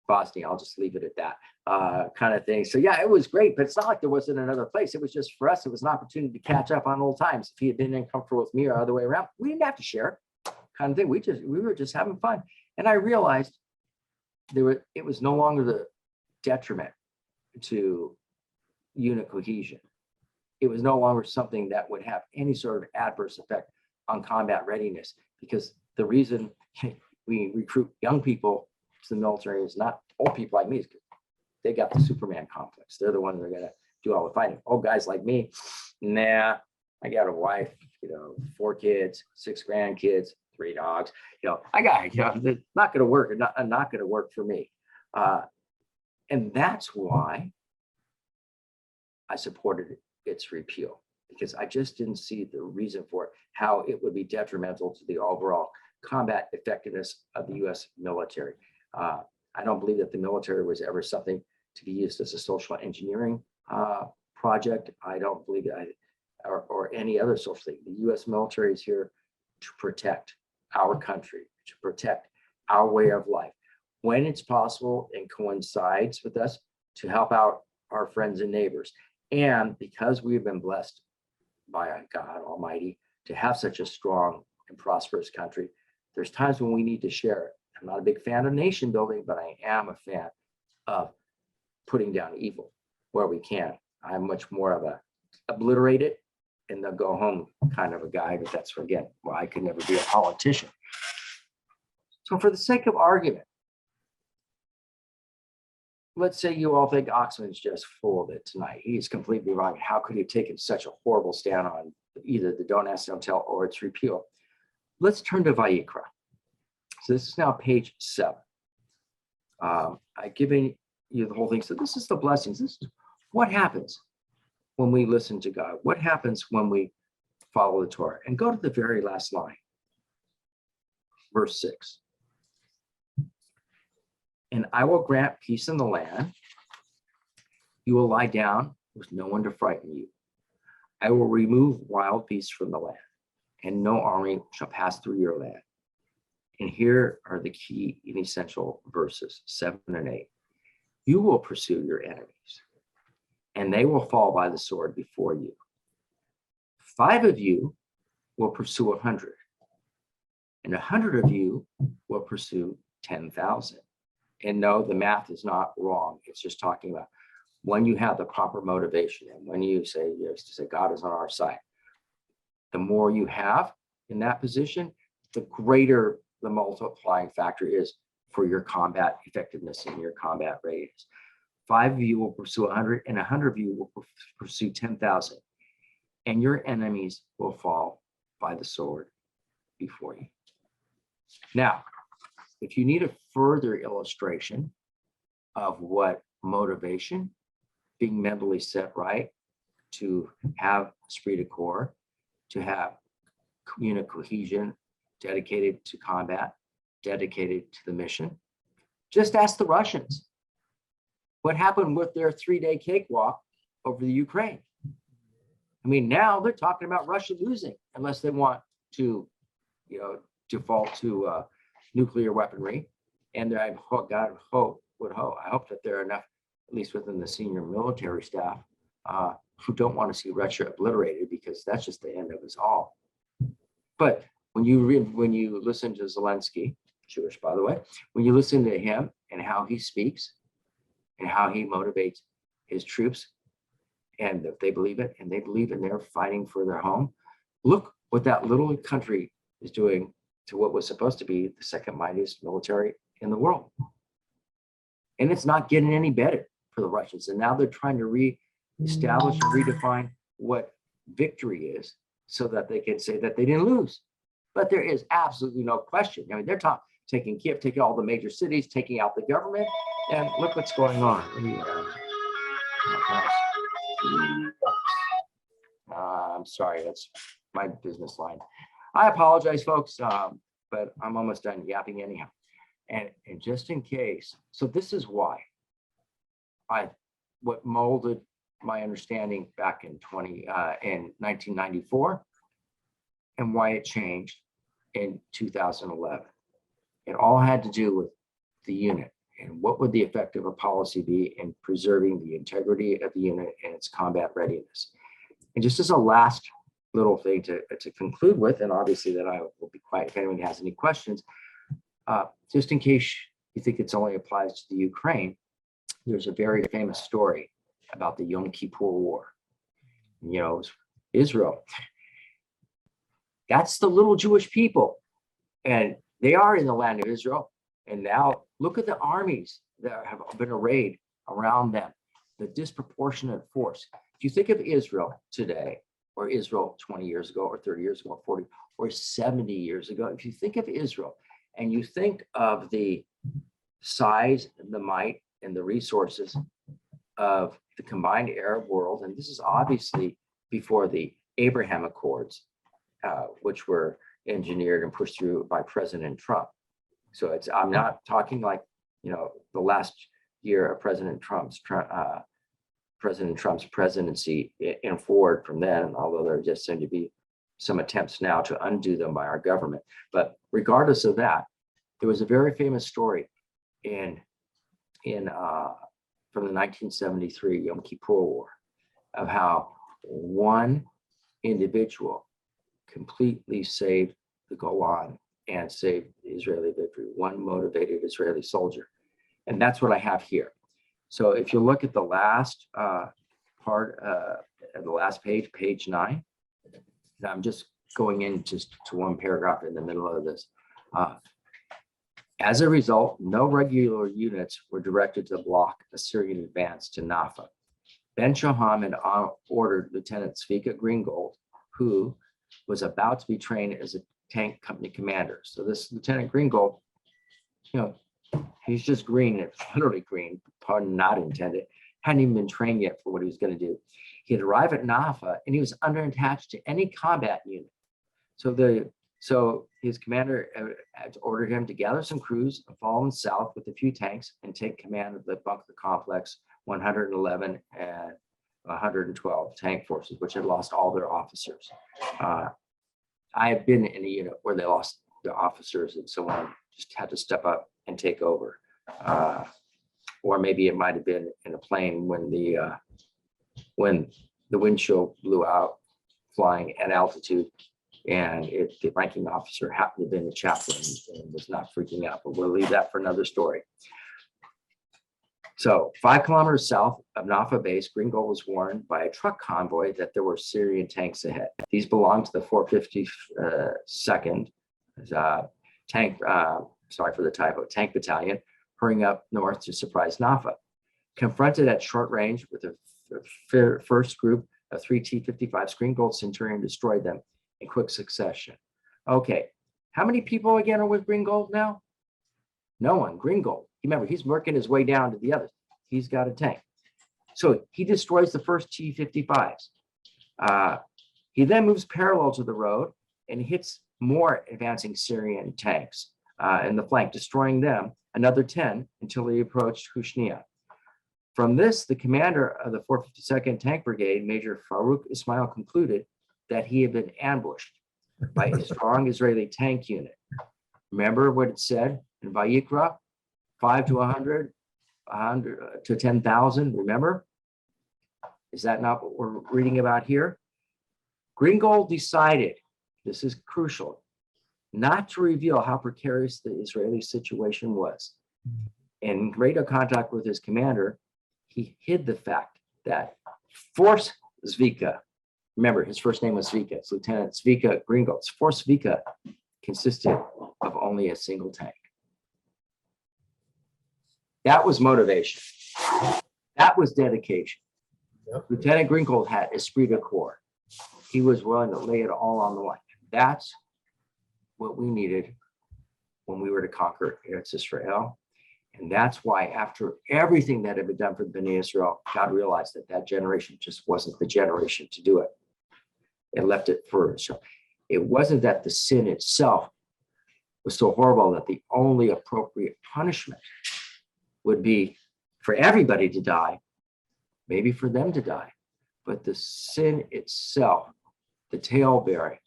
Bosnia. I'll just leave it at that kind of thing. So yeah, it was great, but it's not like there wasn't another place. It was just for us, it was an opportunity to catch up on old times. If he had been uncomfortable with me or other way around, we didn't have to share, kind of thing. We were just having fun. And I realized it was no longer detriment to unit cohesion. It was no longer something that would have any sort of adverse effect on combat readiness, because the reason we recruit young people to the military is not old people like me. They got the Superman complex. They're the ones that are going to do all the fighting. Old guys like me, nah, I got a wife, 4 kids, 6 grandkids, 3 dogs. I got, it's not going to work. Not going to work for me. And that's why I supported its repeal, because I just didn't see the reason for it, how it would be detrimental to the overall combat effectiveness of the U.S. military. I don't believe that the military was ever something to be used as a social engineering project. I don't believe that, or any other social thing. The U.S. military is here to protect our country, to protect our way of life. When it's possible and coincides with us, to help out our friends and neighbors. And because we've been blessed by God Almighty to have such a strong and prosperous country, there's times when we need to share it. I'm not a big fan of nation building, but I am a fan of putting down evil where we can. I'm much more of a obliterate it and they'll go home kind of a guy, but that's, again, why I could never be a politician. So for the sake of argument, let's say you all think Oxman's just full of it tonight. He's completely wrong. How could he have taken such a horrible stand on either the Don't Ask, Don't Tell or its repeal? Let's turn to Vayikra. So this is now page 7. I've given you the whole thing. So this is the blessings. This is what happens when we listen to God. What happens when we follow the Torah? And go to the very last line, verse 6. And I will grant peace in the land. You will lie down with no one to frighten you. I will remove wild beasts from the land, and no army shall pass through your land. And here are the key and essential verses, 7 and 8. You will pursue your enemies, and they will fall by the sword before you. 5 of you will pursue 100, and 100 of you will pursue 10,000. And no, the math is not wrong. It's just talking about when you have the proper motivation and when you say, yes, to say God is on our side. The more you have in that position, the greater the multiplying factor is for your combat effectiveness and your combat readiness. 5 of you will pursue 100, and 100 of you will pursue 10,000. And your enemies will fall by the sword before you. Now, if you need a further illustration of what motivation, being mentally set right, to have esprit de corps, to have unit cohesion, dedicated to combat, dedicated to the mission, just ask the Russians. What happened with their 3-day cakewalk over the Ukraine? I mean, now they're talking about Russia losing unless they want to, default to nuclear weaponry. And I hope that there are enough, at least within the senior military staff, who don't want to see Russia obliterated, because that's just the end of us all. But when you listen to Zelensky, Jewish by the way, when you listen to him and how he speaks and how he motivates his troops, and if they believe it, and they believe in their fighting for their home, look what that little country is doing to what was supposed to be the second mightiest military in the world. And it's not getting any better for the Russians. And now they're trying to reestablish and redefine what victory is so that they can say that they didn't lose. But there is absolutely no question. I mean, they're taking Kiev, taking all the major cities, taking out the government, and look what's going on. I'm sorry, that's my business line. I apologize, folks, but I'm almost done yapping anyhow. And just in case, so this is why what molded my understanding back in 1994, and why it changed in 2011. It all had to do with the unit and what would the effect of a policy be in preserving the integrity of the unit and its combat readiness. And just as a last little thing to conclude with, and obviously that I will be quiet if anyone has any questions, just in case you think it's only applies to the Ukraine, there's a very famous story about the Yom Kippur War. You know, Israel. That's the little Jewish people. And they are in the land of Israel. And now look at the armies that have been arrayed around them, the disproportionate force. If you think of Israel today, or Israel 20 years ago, or 30 years ago, or 40, or 70 years ago, if you think of Israel and you think of the size and the might and the resources of the combined Arab world, and this is obviously before the Abraham Accords, which were engineered and pushed through by President Trump. So I'm not talking like, you know, the last year of President Trump's presidency and forward from then, although there just seem to be some attempts now to undo them by our government. But regardless of that, there was a very famous story from the 1973 Yom Kippur War of how one individual completely saved the Golan and saved the Israeli victory, one motivated Israeli soldier. And that's what I have here. So if you look at the last part, the last page, page 9, and I'm just going in just to one paragraph in the middle of this. As a result, no regular units were directed to block Assyrian advance to Naffa. Ben Shaham had ordered Lieutenant Zvika Greengold, who was about to be trained as a tank company commander. So this Lieutenant Greengold, you know, he's just green, it's literally green, pardon not intended, hadn't even been trained yet for what he was going to do. He had arrived at Naffa and he was underattached to any combat unit. So his commander had ordered him to gather some crews and follow him south with a few tanks and take command of the bunker complex 111 and 112 tank forces, which had lost all their officers. I have been in a unit where they lost their officers and someone just had to step up and take over. Or maybe it might have been in a plane when the windshield blew out flying at altitude, and the ranking officer happened to have been a chaplain and was not freaking out, but we'll leave that for another story. So 5 kilometers south of Naffa base, Greengold was warned by a truck convoy that there were Syrian tanks ahead. These belonged to the 452nd tank, sorry for the typo, tank battalion, hurrying up north to surprise Naffa. Confronted at short range with the first group of 3 T-55s, Greengold Centurion destroyed them in quick succession. Okay, how many people again are with Greengold now? No one. Greengold. Remember, he's working his way down to the others. He's got a tank. So he destroys the first T-55s. He then moves parallel to the road and hits more advancing Syrian tanks in the flank, destroying them, another 10, until he approached Hushnia. From this, the commander of the 452nd Tank Brigade, Major Farouk Ismail, concluded that he had been ambushed by a strong Israeli tank unit. Remember what it said in Vayikra? 5 to 100, 100 to 10,000, remember? Is that not what we're reading about here? Greengold decided, this is crucial, not to reveal how precarious the Israeli situation was. In radio contact with his commander, he hid the fact that Force Zvika, remember his first name was Zvika, it's Lieutenant Zvika Greengold. Force Zvika consisted of only a single tank. That was motivation. That was dedication. Yep. Lieutenant Greengold had esprit de corps. He was willing to lay it all on the line. That's what we needed when we were to conquer Eretz Israel. And that's why after everything that had been done for the Bnei Israel, God realized that that generation just wasn't the generation to do it. It left it for Israel. It wasn't that the sin itself was so horrible that the only appropriate punishment would be for everybody to die, maybe for them to die. But the sin itself, the talebearing,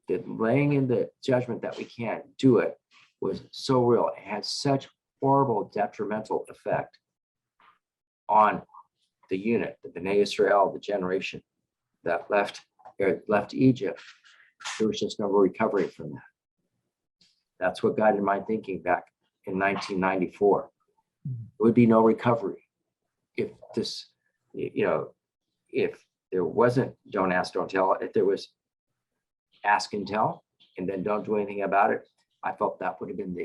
the laying in the judgment that we can't do it, was so real. It had such horrible detrimental effect on the unit, the Bnei Israel, the generation that left Egypt. There was just no recovery from that. That's what guided my thinking back in 1994. There would be no recovery. if this, if there wasn't don't ask, don't tell, if there was ask and tell, and then don't do anything about it, I felt that would have been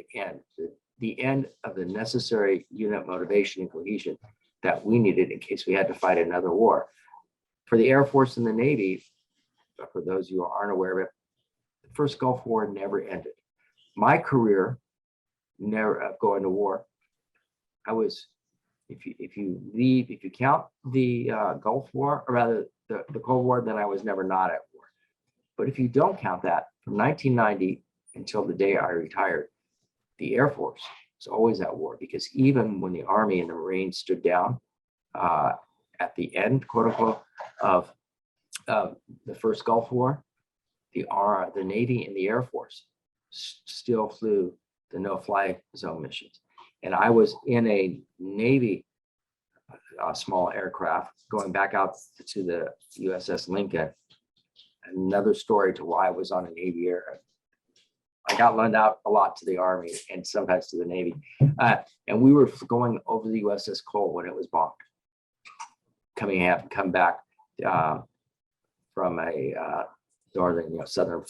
the end of the necessary unit motivation and cohesion that we needed in case we had to fight another war. For the Air Force and the Navy, for those who aren't aware of it, the first Gulf War never ended. My career, never going to war, I was, if you count the Gulf War, or rather the Cold War, then I was never not at war. But if you don't count that, from 1990 until the day I retired, the Air Force was always at war, because even when the Army and the Marines stood down at the end, quote unquote, of the first Gulf War, the Navy and the Air Force still flew the no-fly zone missions. And I was in a Navy small aircraft going back out to the USS Lincoln. Another story to why I was on a Navy air. I got loaned out a lot to the Army and sometimes to the Navy. And we were going over the USS Cole when it was bombed. Come back from a northern, southern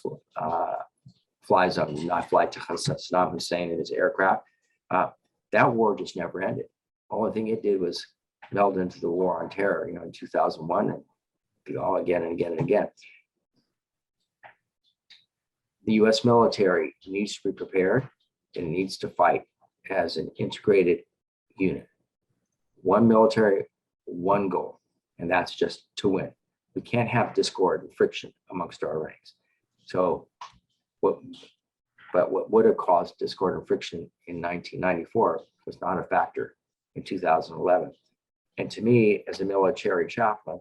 fly zone, not fly to Saddam Hussein and his aircraft. That war just never ended. Only thing it did was meld into the war on terror, in 2001, and all again and again and again. The U.S. military needs to be prepared and needs to fight as an integrated unit. One military, one goal, and that's just to win. We can't have discord and friction amongst our ranks. So what would have caused discord and friction in 1994 was not a factor in 2011. And to me, as a military chaplain,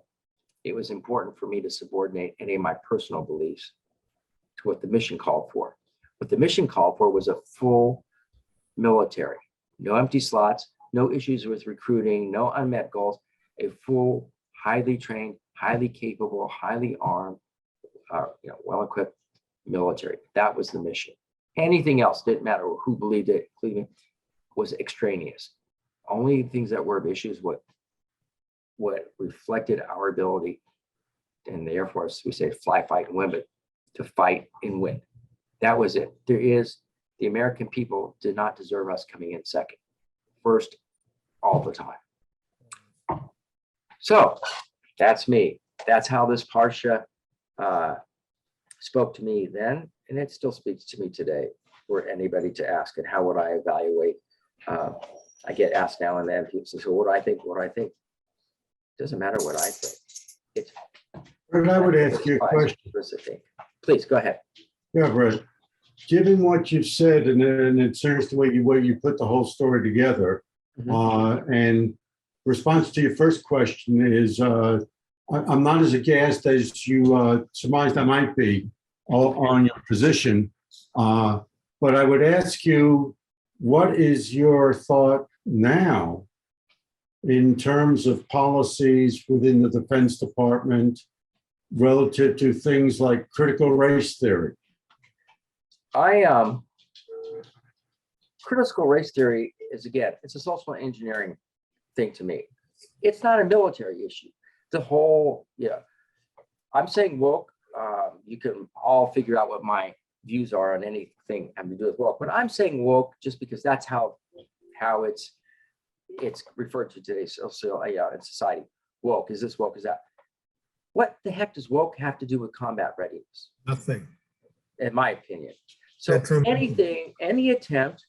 it was important for me to subordinate any of my personal beliefs to what the mission called for. What the mission called for was a full military, no empty slots, no issues with recruiting, no unmet goals, a full, highly trained, highly capable, highly armed, well-equipped military. That was the mission. Anything else didn't matter who believed it, including, was extraneous. Only things that were of issues what reflected our ability in the Air Force, we say fly, fight, and win, but to fight and win. That was it. The American people did not deserve us coming in second, first, all the time. So that's me. That's how this Parsha spoke to me then, and it still speaks to me today for anybody to ask. And how would I evaluate? I get asked now and then, people say, so what do I think? What do I think? Doesn't matter what I think. It's. Brett, I would ask you a question. Please go ahead. Yeah, Brett. Given what you've said, and it serves the way you put the whole story together, and response to your first question is, I'm not as aghast as you surmised I might be on your position, but I would ask you, what is your thought now in terms of policies within the Defense Department relative to things like critical race theory? Critical race theory is, again, it's a social engineering thing to me. It's not a military issue. The whole, I'm saying woke. You can all figure out what my views are on anything having to do with woke, but I'm saying woke just because that's how it's referred to today. So in society, woke is this, woke is that. What the heck does woke have to do with combat readiness? Nothing. In my opinion. So any attempt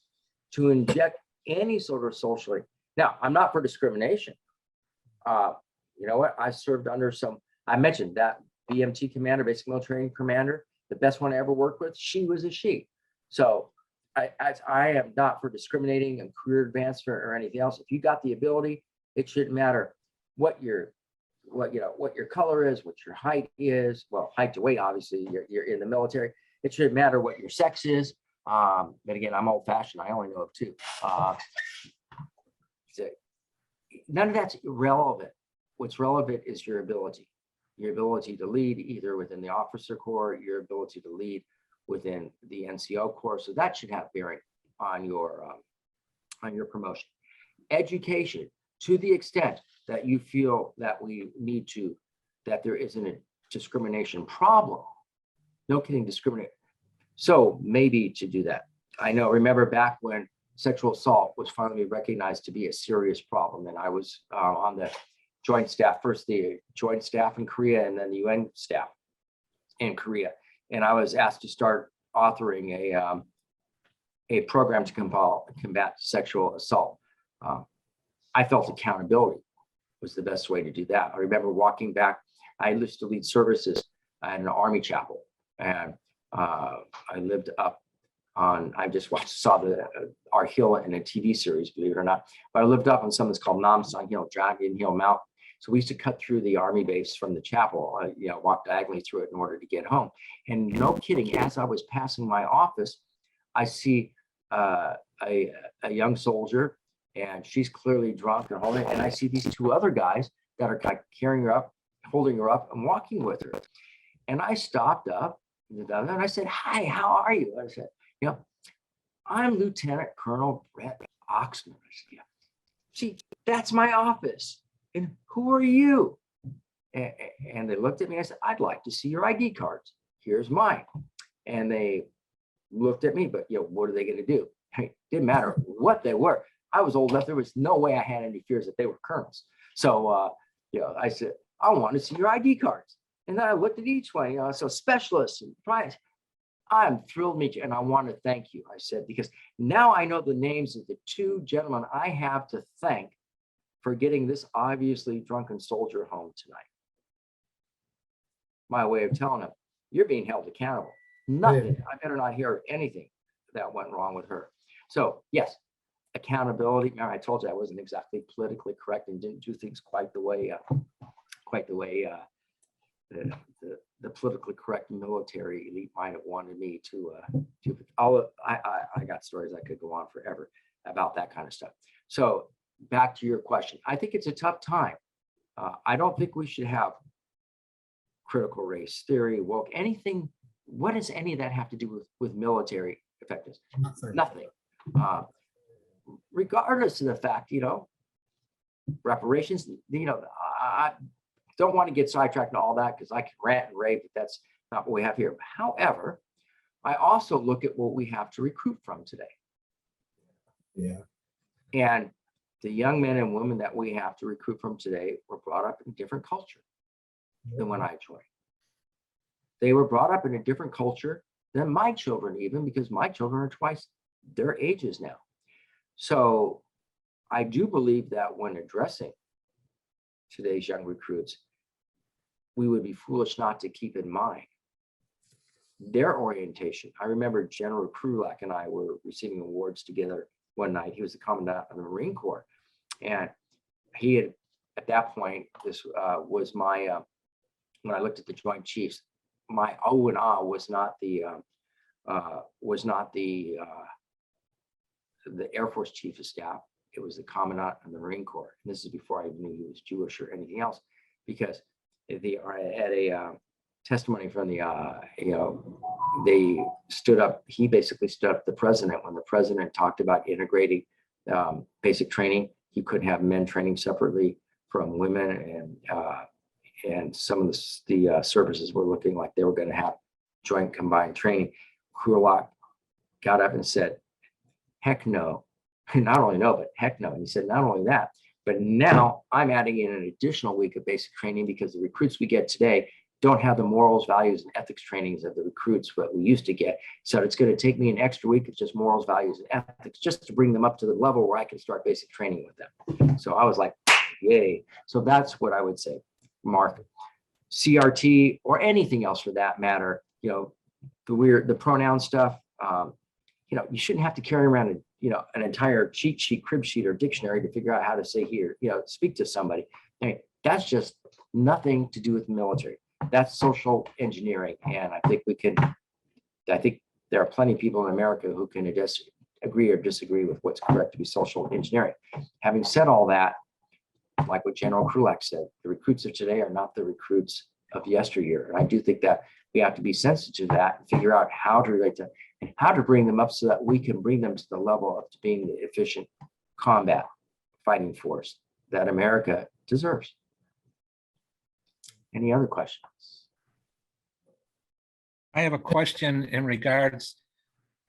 to inject any sort of social. Now, I'm not for discrimination. You know what? I served under I mentioned that BMT commander, basic military commander, the best one I ever worked with, she was a she. So I am not for discriminating and career advancement or anything else. If you got the ability, it shouldn't matter what your color is, what your height is. Well, height to weight, obviously, you're in the military. It shouldn't matter what your sex is. But again, I'm old fashioned. I only know of two. None of that's irrelevant. What's relevant is your ability to lead either within the officer corps, your ability to lead within the NCO corps. So that should have bearing on your promotion. Education. to the extent that you feel that we need to, that there isn't a discrimination problem, no kidding, discriminate. So maybe to do that. I know, remember back when sexual assault was finally recognized to be a serious problem, and I was on the joint staff, first the joint staff in Korea and then the UN staff in Korea. And I was asked to start authoring a program to combat sexual assault. I felt accountability was the best way to do that. I remember walking back, I used to lead services at an Army chapel, and I lived up on, I just saw our hill in a TV series, believe it or not, but I lived up on something that's called Namsan Hill, Dragon Hill Mountain. So we used to cut through the Army base from the chapel, walk diagonally through it in order to get home. And no kidding, as I was passing my office, I see a young soldier, and she's clearly drunk and holding it. And I see these two other guys that are like carrying her up, holding her up, and walking with her. And I stopped up and I said, "Hi, how are you?" I said, "I'm Lieutenant Colonel Brett Oxman." I said, "Yeah, see, that's my office. And who are you?" And they looked at me. I said, "I'd like to see your ID cards. Here's mine." And they looked at me, but what are they going to do? It didn't matter what they were. I was old enough. There was no way I had any fears that they were colonels. So, I said, "I want to see your ID cards." And then I looked at each one, so specialists and prize. "I'm thrilled to meet you, and I want to thank you," I said, because now I know the names of the two gentlemen I have to thank for getting this obviously drunken soldier home tonight. My way of telling them, you're being held accountable. Nothing, I better not hear anything that went wrong with her. So yes, accountability. Now, I told you I wasn't exactly politically correct and didn't do things quite the way the politically correct military elite might have wanted me to. I got stories I could go on forever about that kind of stuff. So back to your question, I think it's a tough time. I don't think we should have critical race theory, woke, anything. What does any of that have to do with military effectiveness? Nothing. Regardless of the fact, reparations, I don't want to get sidetracked and all that because I can rant and rave, but that's not what we have here. However, I also look at what we have to recruit from today. Yeah. And the young men and women that we have to recruit from today were brought up in a different culture than when I joined. They were brought up in a different culture than my children, even because my children are twice their ages now. So I do believe that when addressing today's young recruits, we would be foolish not to keep in mind their orientation. I remember General Krulak and I were receiving awards together one night. He was the commandant of the Marine Corps. And he had, at that point, this was my, when I looked at the Joint Chiefs, my O and Ah was not the Air Force Chief of Staff. It was the commandant of the Marine Corps. And this is before I knew he was Jewish or anything else, because at a testimony from the, they stood up, he basically stood up the president when the president talked about integrating basic training. He couldn't have men training separately from women, and some of the services were looking like they were going to have joint combined training. Krulak got up and said, "Heck no." Not only no, but heck no. And he said, not only that, but now I'm adding in an additional week of basic training because the recruits we get today don't have the morals, values, and ethics trainings of the recruits that we used to get. So it's going to take me an extra week of just morals, values, and ethics just to bring them up to the level where I can start basic training with them. So I was like, yay. So that's what I would say, Mark. CRT or anything else for that matter, the pronoun stuff, you shouldn't have to carry around an entire cheat sheet, crib sheet, or dictionary to figure out how to say here, speak to somebody. I mean, that's just nothing to do with the military. That's social engineering. And I think there are plenty of people in America who can just agree or disagree with what's correct to be social engineering. Having said all that, like what General Krulak said, the recruits of today are not the recruits of yesteryear. And I do think that we have to be sensitive to that and figure out how to relate to and how to bring them up so that we can bring them to the level of being the efficient combat fighting force that America deserves. Any other questions? I have a question in regards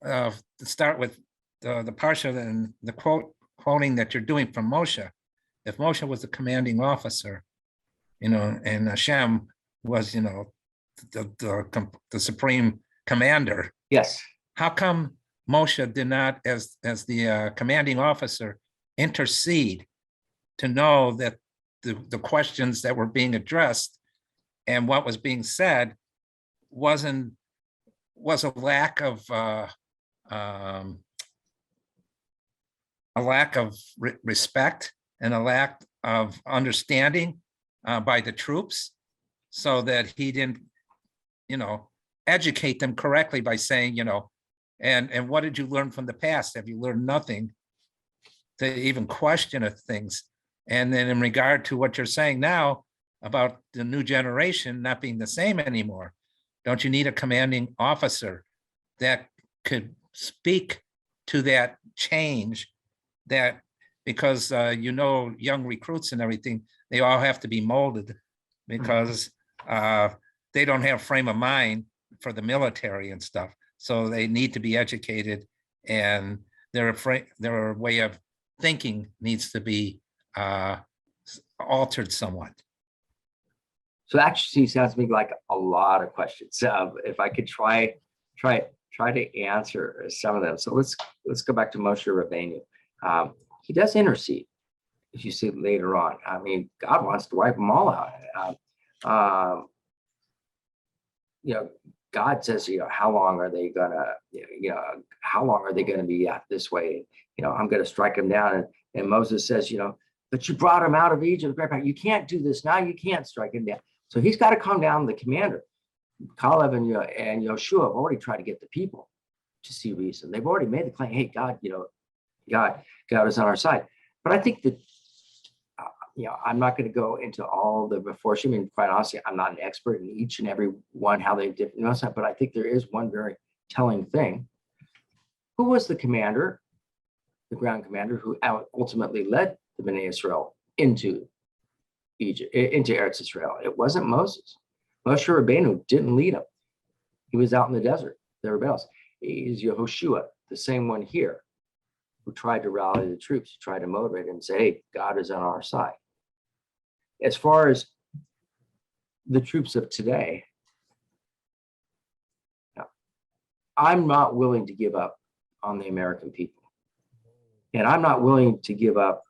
of, to start with the parsha and the quoting that you're doing from Moshe. If Moshe was the commanding officer, and Hashem was, the supreme commander, Yes. how come Moshe did not, as the commanding officer, intercede to know that the questions that were being addressed and what was being said was a lack of respect and a lack of understanding by the troops, so that he didn't, educate them correctly by saying, and what did you learn from the past? Have you learned nothing to even question things? And then in regard to what you're saying now about the new generation not being the same anymore, don't you need a commanding officer that could speak to that change? That because young recruits and everything, they all have to be molded because they don't have frame of mind for the military and stuff. So they need to be educated, and their way of thinking needs to be altered somewhat. So actually sounds to me like a lot of questions. If I could try to answer some of them. So let's go back to Moshe Rabbeinu. He does intercede, as you see later on. I mean, God wants to wipe them all out. God says, how long are they gonna, how long are they gonna be at this way? I'm gonna strike them down. And Moses says, but you brought them out of Egypt. You can't do this now. You can't strike them down. So he's got to come down. The commander, Caleb and Yoshua have already tried to get the people to see reason. They've already made the claim, hey, God, God is on our side. But I think that, I'm not going to go into all the before. I mean, quite honestly, I'm not an expert in each and every one, how they did, but I think there is one very telling thing. Who was the commander, the ground commander, who ultimately led the Bnei Israel into Egypt, into Eretz Israel? It wasn't Moses. Moshe Rabbeinu didn't lead them. He was out in the desert, the rebels. He's Yehoshua, the same one here, who tried to rally the troops, tried to motivate them and say, hey, God is on our side. As far as the troops of today, I'm not willing to give up on the American people. And I'm not willing to give up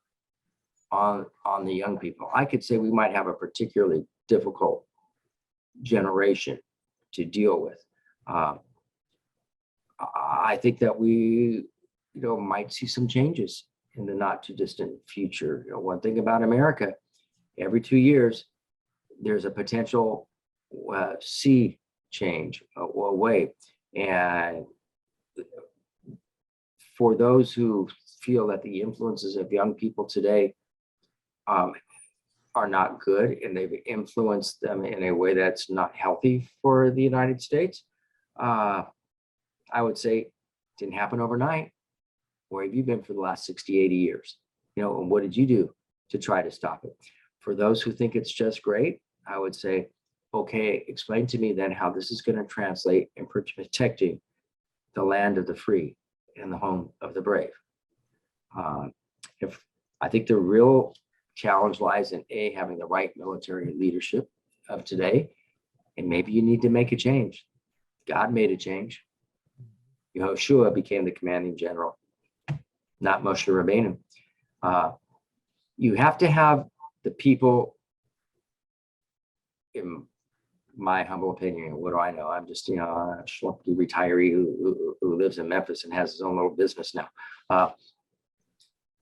on the young people. I could say we might have a particularly difficult generation to deal with. I think that we, might see some changes in the not too distant future. One thing about America, every 2 years, there's a potential sea change or wave. And for those who feel that the influences of young people today are not good, and they've influenced them in a way that's not healthy for the United States, I would say it didn't happen overnight. Where have you been for the last 60, 80 years? And what did you do to try to stop it? For those who think it's just great, I would say, okay, explain to me then how this is going to translate in protecting the land of the free and the home of the brave. If I think the real challenge lies in having the right military leadership of today, and maybe you need to make a change. God made a change. Yehoshua became the commanding general, not Moshe Rabbeinu. You have to have the people, in my humble opinion, what do I know? I'm just, a schlumpy retiree who lives in Memphis and has his own little business now.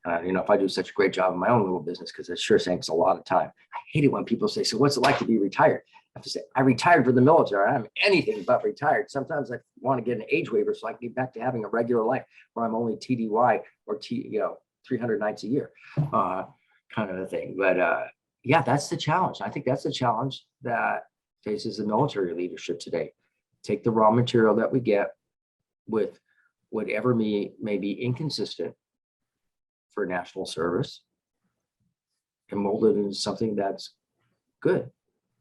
If I do such a great job in my own little business, because it sure takes a lot of time. I hate it when people say, so what's it like to be retired? I have to say, I retired for the military. I'm anything but retired. Sometimes I want to get an age waiver so I can get back to having a regular life where I'm only TDY or 300 nights a year, kind of a thing. But yeah, that's the challenge. I think that's the challenge that faces the military leadership today. Take the raw material that we get with whatever may be inconsistent for national service, and mold it into something that's good,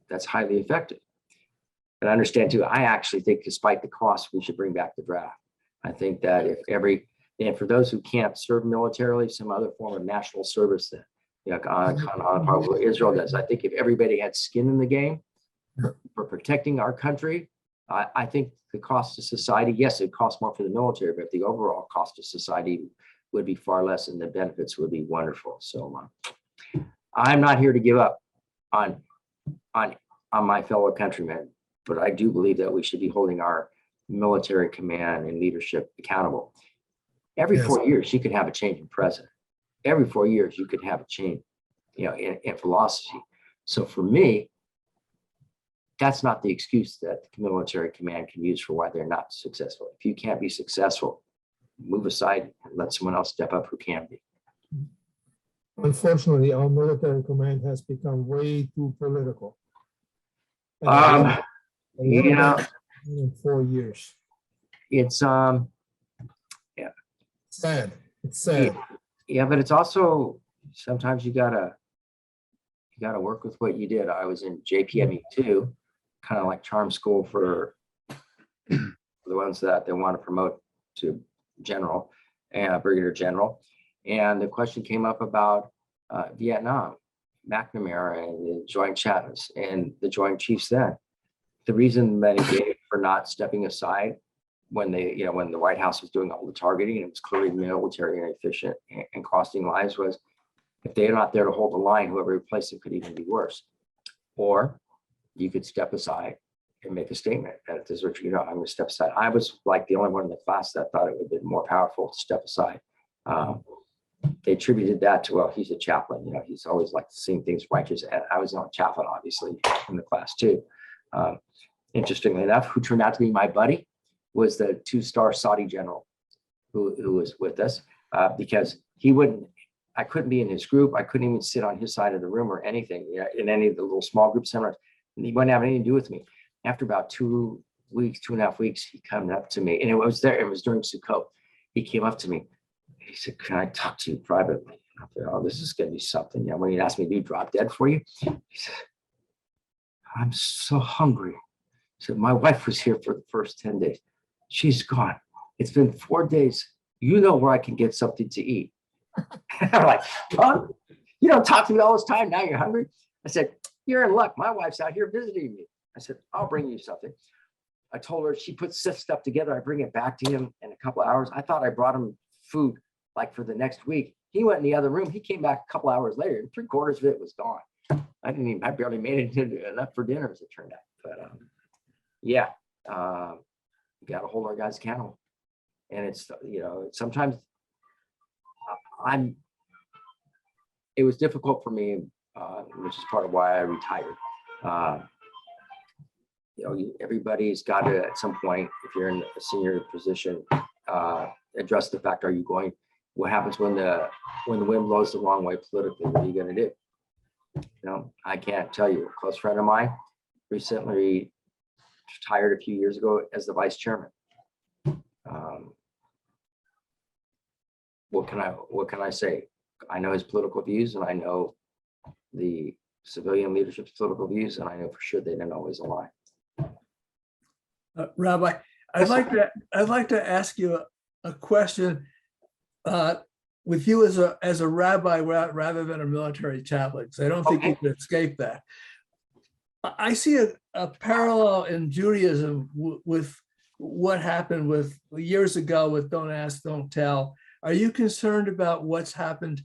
that's highly effective. And I understand too, I actually think despite the cost, we should bring back the draft. I think that if and for those who can't serve militarily, some other form of national service that, you know, on par with what Israel does. I think if everybody had skin in the game for protecting our country, I think the cost to society, yes, it costs more for the military, but the overall cost to society would be far less and the benefits would be wonderful. So I'm not here to give up on my fellow countrymen, but I do believe that we should be holding our military command and leadership accountable. Every Yes. 4 years, you could have a change in president. Every 4 years, you could have a change, you know, in philosophy. So for me, that's not the excuse that the military command can use for why they're not successful. If you can't be successful, move aside and let someone else step up who can be. Unfortunately, our military command has become way too political. And Um, a lot of yeah. that in 4 years. It's Sad. It's sad. yeah, but it's also sometimes you gotta work with what you did. I was in JPME too, kind of like charm school for the ones that they want to promote to general and brigadier general. And the question came up about Vietnam, McNamara and the Joint Chaplains and the Joint Chiefs then. The reason that he gave for not stepping aside when when the White House was doing all the targeting and it was clearly military and efficient and costing lives was if they're not there to hold the line, whoever replaced them could even be worse. Or you could step aside and make a statement that this is what I'm going to step aside. I was like the only one in the class that thought it would have been more powerful to step aside. They attributed that to, well, he's a chaplain, you know, he's always like seeing things righteous. And I was not a chaplain, obviously, in the class too. Interestingly enough, who turned out to be my buddy was the 2-star Saudi general who was with us because I couldn't be in his group. I couldn't even sit on his side of the room or anything, you know, in any of the little small group seminars. And he wouldn't have anything to do with me. After about 2 weeks, 2.5 weeks, he came up to me and it was during Sukkot. He came up to me. He said, "Can I talk to you privately?" I thought, "Oh, this is going to be something." You know, when he asked me to drop dead for you, he said, "I'm so hungry." He said, "My wife was here for the first 10 days. She's gone. It's been 4 days. You know where I can get something to eat." I'm like, "Huh? You don't talk to me all this time. Now you're hungry?" I said, "You're in luck. My wife's out here visiting me." I said, "I'll bring you something." I told her she puts stuff together. I bring it back to him in a couple of hours. I thought I brought him food like for the next week. He went in the other room. He came back a couple hours later and 3/4 of it was gone. I barely made it enough for dinner as it turned out. But yeah, we got to hold our guys accountable. And it's, you know, sometimes it was difficult for me, which is part of why I retired. You know, everybody's got to, at some point, if you're in a senior position, address the fact, what happens when the wind blows the wrong way politically? What are you going to do? You know, I can't tell you. A close friend of mine recently retired a few years ago as the vice chairman. What can I say? I know his political views and I know the civilian leadership's political views, and I know for sure they didn't always align. Rabbi, I'd like to ask you a question with you as a rabbi rather than a military chaplain, because I don't think you can escape that. I see a parallel in Judaism with what happened with years ago with "Don't Ask, Don't Tell." Are you concerned about what's happening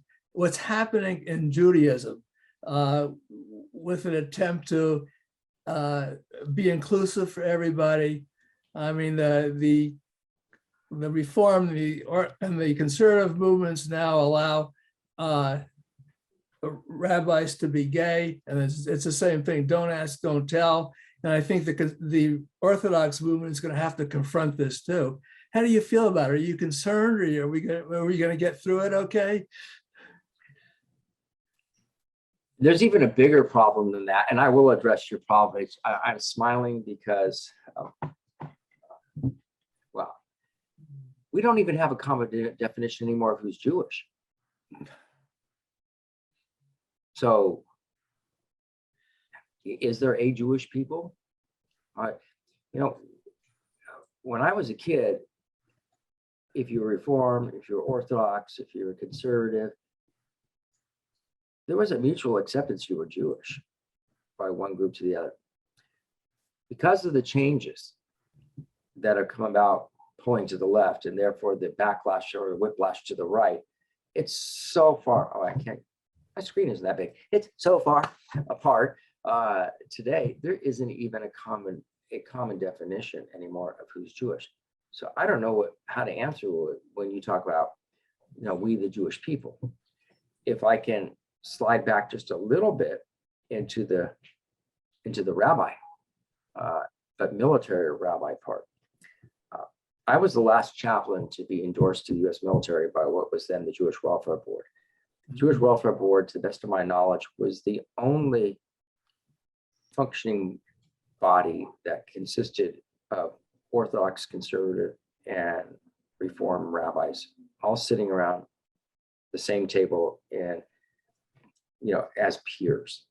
in Judaism with an attempt to be inclusive for everybody? I mean, the reform and the conservative movements now allow rabbis to be gay, and it's the same thing. Don't ask, don't tell. And I think the Orthodox movement is going to have to confront this too. How do you feel about it? Are you concerned, or are we going to get through it okay? There's even a bigger problem than that, and I will address your problem. I'm smiling because, well, we don't even have a common definition anymore of who's Jewish. So is there a Jewish people? You know, when I was a kid, if you were Reform, if you were Orthodox, if you were conservative, there was a mutual acceptance you were Jewish by one group to the other. Because of the changes that have come about pulling to the left, and therefore the backlash or the whiplash to the right, it's so far, oh, I can't, my screen isn't that big. It's so far apart today, there isn't even a common definition anymore of who's Jewish. So I don't know how to answer when you talk about, you know, we the Jewish people. If I can slide back just a little bit into the rabbi, but military rabbi part. I was the last chaplain to be endorsed to the U.S. military by what was then the Jewish Welfare Board. The Jewish Welfare Board, to the best of my knowledge, was the only functioning body that consisted of Orthodox, conservative, and Reform rabbis, all sitting around the same table and, you know, as peers.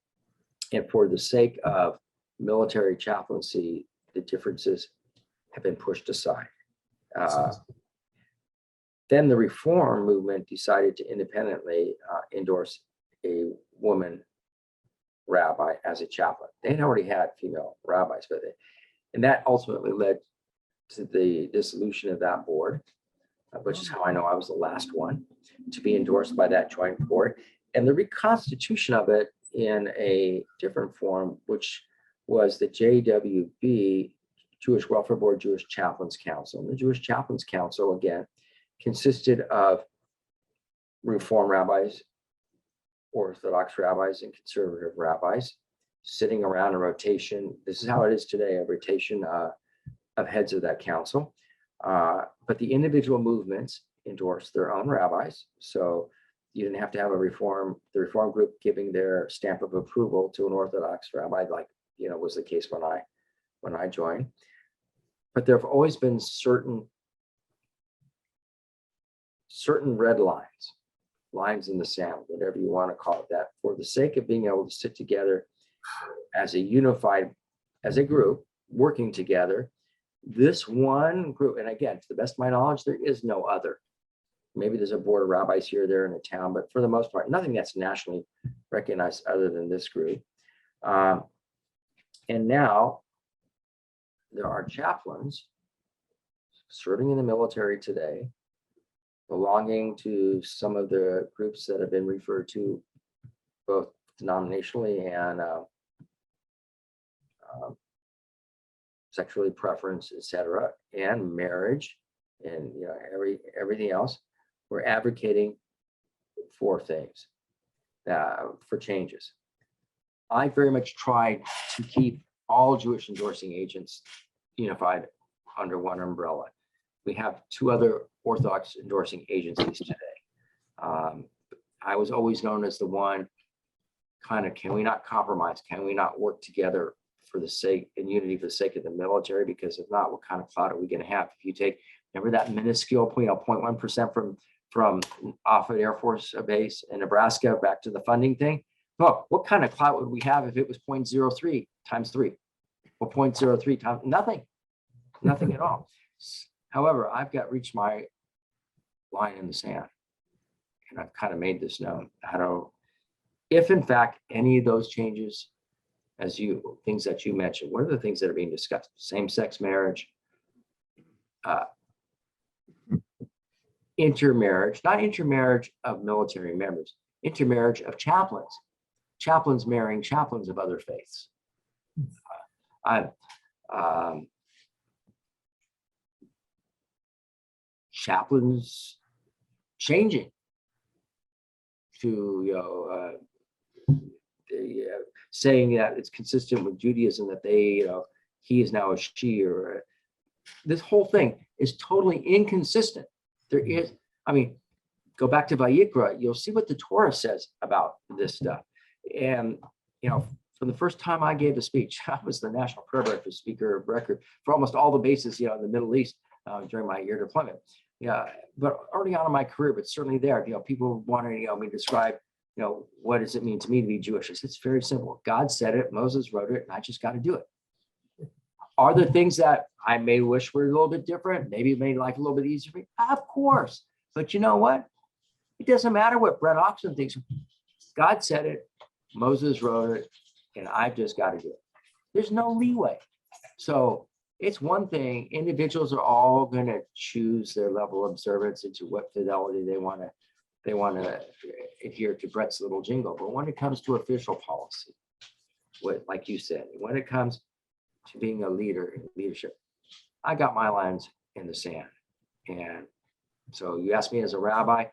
And for the sake of military chaplaincy, the differences have been pushed aside. Then the Reform movement decided to independently endorse a woman rabbi as a chaplain. They had already had female rabbis, and that ultimately led to the dissolution of that board, which is how I know I was the last one to be endorsed by that joint board, and the reconstitution of it in a different form, which was the JWB, Jewish Welfare Board, Jewish Chaplains Council. And the Jewish Chaplains Council, again, consisted of Reform rabbis, Orthodox rabbis, and conservative rabbis sitting around in rotation. This is how it is today, a rotation of heads of that council. But the individual movements endorsed their own rabbis. So you didn't have to have the Reform group giving their stamp of approval to an Orthodox rabbi, like, you know, was the case when I joined. But there have always been certain red lines in the sand, whatever you want to call it, that for the sake of being able to sit together as a unified, as a group, working together, this one group, and again, to the best of my knowledge, there is no other. Maybe there's a board of rabbis here or there in a town, but for the most part, nothing that's nationally recognized other than this group. And now there are chaplains serving in the military today, belonging to some of the groups that have been referred to both denominationally and sexually preference, etc., and marriage, and, you know, everything else. We're advocating for things, for changes. I very much tried to keep all Jewish endorsing agents unified under one umbrella. We have two other Orthodox endorsing agencies today. I was always known as the one kind of, can we not compromise? Can we not work together for the sake and unity for the sake of the military? Because if not, what kind of clout are we going to have? If you take, remember that minuscule 0.1% from Offutt Air Force Base in Nebraska back to the funding thing? Well, what kind of clout would we have if it was 0.03 times 3 or 0.03 times nothing at all? However, I've reached my line in the sand, and I've kind of made this known. I don't, if in fact any of those changes, things that you mentioned, what are the things that are being discussed? Same-sex marriage, intermarriage, not intermarriage of military members, intermarriage of chaplains marrying chaplains of other faiths. Chaplains changing to, you know, saying that it's consistent with Judaism that they, you know, he is now a she, or this whole thing is totally inconsistent. There is, I mean, go back to Vayikra, you'll see what the Torah says about this stuff. And, you know, from the first time I gave a speech, I was the National Prayer Breakfast speaker of record for almost all the bases, you know, in the Middle East during my year deployment. Yeah, but early on in my career, but certainly there, you know, people wanted, you know, me to describe what does it mean to me to be Jewish? I said, it's very simple. God said it, Moses wrote it, and I just got to do it. Are there things that I may wish were a little bit different? Maybe it made life a little bit easier for me? Of course. But you know what? It doesn't matter what Brett Oxman thinks. God said it, Moses wrote it, and I've just got to do it. There's no leeway. So it's one thing. Individuals are all going to choose their level of observance and to what fidelity they want to adhere to Brett's little jingle. But when it comes to official policy, like you said, when it comes to being a leader in leadership, I got my lines in the sand. And so you asked me as a rabbi,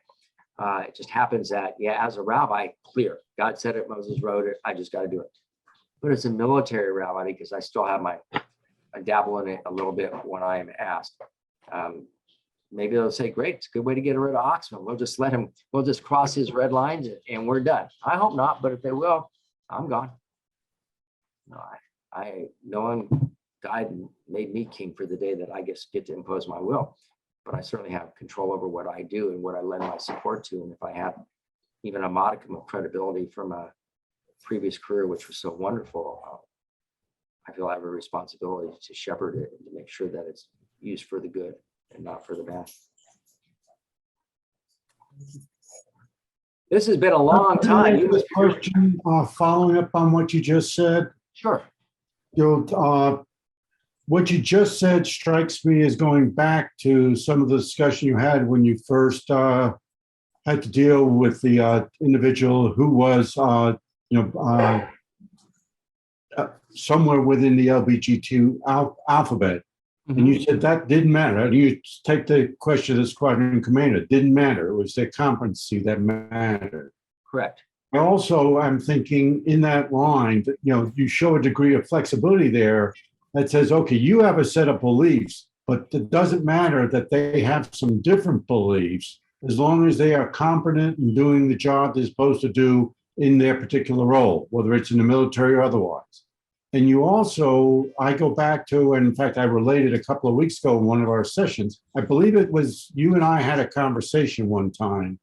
it just happens that, as a rabbi, clear. God said it, Moses wrote it, I just got to do it. But as a military rabbi, because I still have I dabble in it a little bit when I am asked. Maybe they'll say, great, it's a good way to get rid of Oxman. We'll just cross his red lines and we're done. I hope not, but if they will, I'm gone. No one died and made me king for the day that I get to impose my will. But I certainly have control over what I do and what I lend my support to. And if I have even a modicum of credibility from a previous career, which was so wonderful, I feel I have a responsibility to shepherd it and to make sure that it's used for the good and not for the bad. This has been a long time. This question, following up on what you just said. Sure. What you just said strikes me as going back to some of the discussion you had when you first had to deal with the individual who was, somewhere within the LGBTQ alphabet. And you said that didn't matter. And you take the question of the squadron commander, it didn't matter. It was their competency that mattered. Correct. Also, I'm thinking in that line that, you show a degree of flexibility there that says, okay, you have a set of beliefs, but it doesn't matter that they have some different beliefs as long as they are competent in doing the job they're supposed to do in their particular role, whether it's in the military or otherwise. And you also, I go back to, and in fact, I related a couple of weeks ago in one of our sessions, I believe it was you and I had a conversation one time,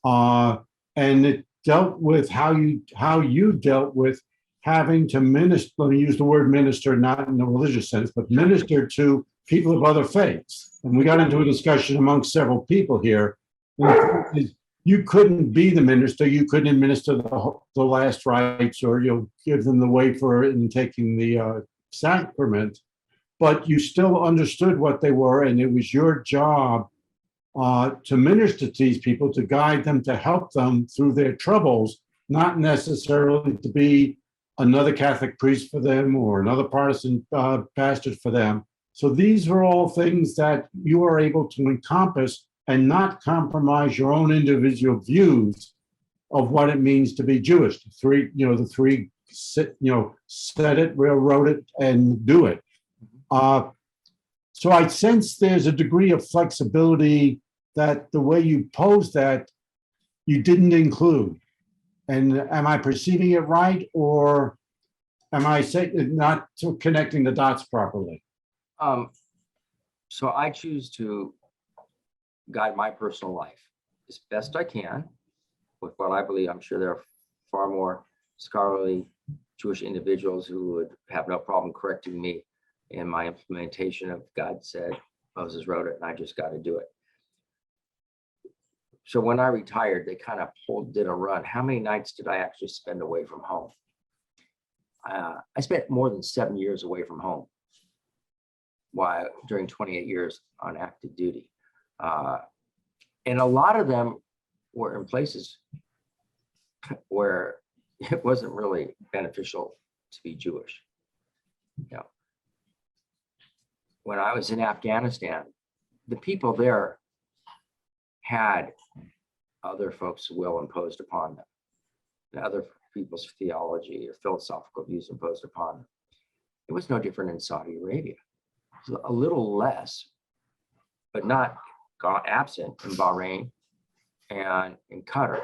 and it dealt with how you dealt with having to minister, let me use the word minister, not in a religious sense, but minister to people of other faiths. And we got into a discussion amongst several people here. You couldn't be the minister, you couldn't administer the last rites or give them the wafer in taking the sacrament, but you still understood what they were, and it was your job to minister to these people, to guide them, to help them through their troubles, not necessarily to be another Catholic priest for them or another Protestant pastor for them. So these are all things that you are able to encompass and not compromise your own individual views of what it means to be Jewish. The three, said it, wrote it, and do it. So I sense there's a degree of flexibility that the way you pose that, you didn't include. And am I perceiving it right, or am I not connecting the dots properly? So I choose to guide my personal life as best I can with what I believe. I'm sure there are far more scholarly Jewish individuals who would have no problem correcting me in my implementation of God said, Moses wrote it, and I just got to do it. So when I retired, they kind of did a run. How many nights did I actually spend away from home? I spent more than 7 years away from home during 28 years on active duty. And a lot of them were in places where it wasn't really beneficial to be Jewish. When I was in Afghanistan, the people there had other folks' will imposed upon them, and other people's theology or philosophical views imposed upon them. It was no different in Saudi Arabia. So a little less, but not absent in Bahrain and in Qatar.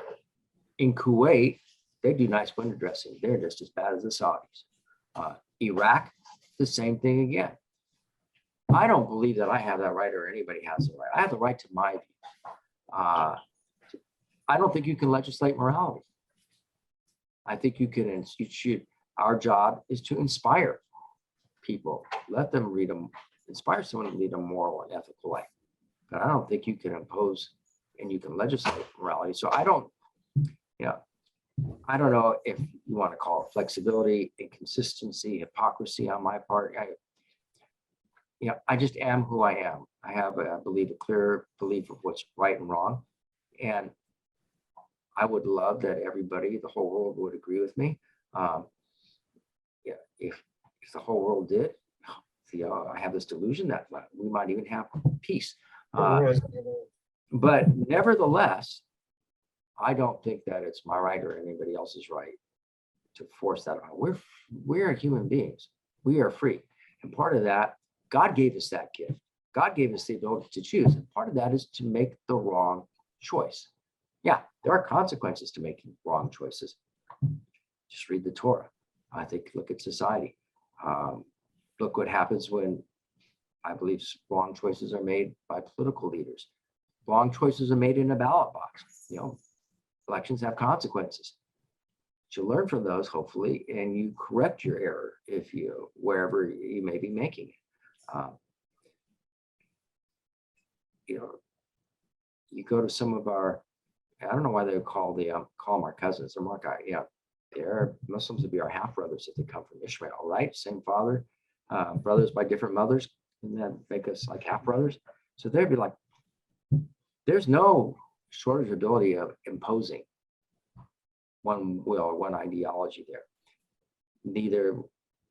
In Kuwait, they do nice window dressing. They're just as bad as the Saudis. Iraq, the same thing again. I don't believe that I have that right or anybody has the right. I have the right to my view. I don't think you can legislate morality. I think you can, you should, our job is to inspire people, let them read them, inspire someone to lead a moral and ethical life. But I don't think you can impose and you can legislate morality. So I don't know if you want to call it flexibility, inconsistency, hypocrisy on my part. I just am who I am. I have, I believe, a clear belief of what's right and wrong. And I would love that everybody, the whole world would agree with me. If the whole world did, I have this delusion that we might even have peace. But nevertheless, I don't think that it's my right or anybody else's right to force that on. We're human beings. We are free. And part of that, God gave us that gift. God gave us the ability to choose. And part of that is to make the wrong choice. Yeah, there are consequences to making wrong choices. Just read the Torah. I think, look at society. Look what happens when, I believe, wrong choices are made by political leaders. Wrong choices are made in a ballot box. Elections have consequences. But you learn from those, hopefully, and you correct your error wherever you may be making it. You go to some of our, I don't know why they would call them our cousins. They're Muslims would be our half brothers if they come from Ishmael, right? Same father, brothers by different mothers, and that make us like half brothers. So they'd be like, there's no shortage of ability of imposing one will or one ideology there.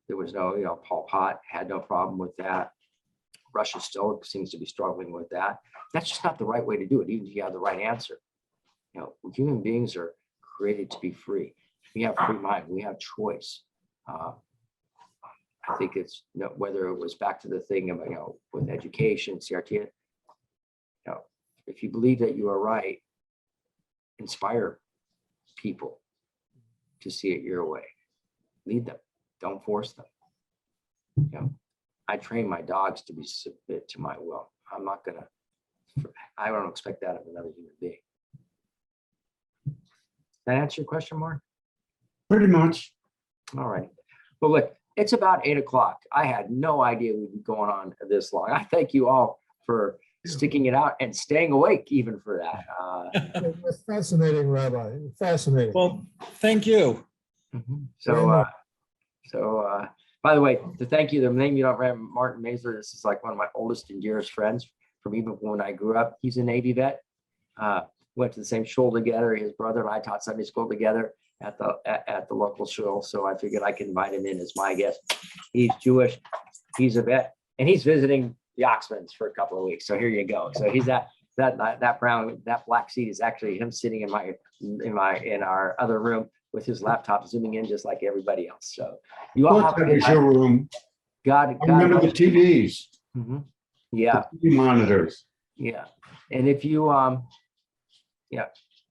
There was no, Pol Pot had no problem with that. Russia still seems to be struggling with that. That's just not the right way to do it, even if you have the right answer. Human beings are created to be free. We have free mind. We have choice. I think it's whether it was back to the thing about with education, CRT. If you believe that you are right, inspire people to see it your way. Lead them. Don't force them. I train my dogs to be submit to my will. I don't expect that of another human being. Did that answer your question, Mark? Pretty much. All right. Well, look, it's about 8 o'clock. I had no idea we'd be going on this long. I thank you all for sticking it out and staying awake even for that. That's fascinating, Rabbi. Fascinating. Well, thank you. So, by the way, to thank you, the name you don't remember, Martin Maisler, this is like one of my oldest and dearest friends from even when I grew up. He's a Navy vet. Went to the same shul together. His brother and I taught Sunday school together at the local shul. So I figured I could invite him in as my guest. He's Jewish. He's a vet, and he's visiting the Oxmans for a couple of weeks. So here you go. So he's that black seat is actually him sitting in our other room with his laptop zooming in just like everybody else. So you all have That was your room. God. I remember the TVs. Mhm. Yeah. The TV monitors. Yeah. And if you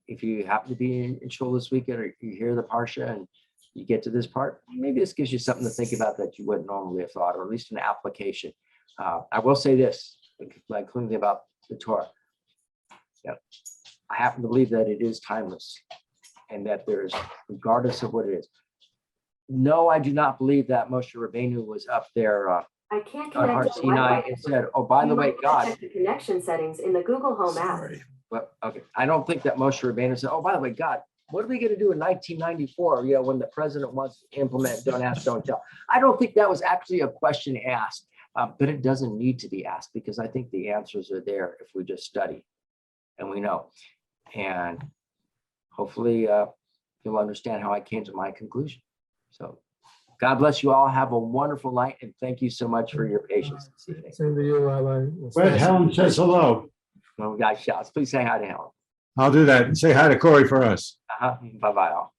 if you happen to be in shul this weekend or you hear the parsha and you get to this part, maybe this gives you something to think about that you wouldn't normally have thought, or at least an application. I will say this, like including about the Torah. I happen to believe that it is timeless and that there's, regardless of what it is. No, I do not believe that Moshe Rabbeinu was up there I can't on Har connect to the Sinai Wi-Fi. and said, oh, by the You way, might God, check the connection settings in the Google Home app. Sorry. well, okay, I don't think that Moshe Rabbeinu said, oh, by the way, God, what are we going to do in 1994? When the president wants to implement don't ask, don't tell. I don't think that was actually a question asked, but it doesn't need to be asked because I think the answers are there if we just study and we know. And hopefully you'll understand how I came to my conclusion. So God bless you all. Have a wonderful night. And thank you so much for your patience this evening. Same to you, Rabbi. Fred Helen says hello. Well, guys, shouts. Please say hi to Helen. I'll do that. And say hi to Corey for us. Bye-bye all.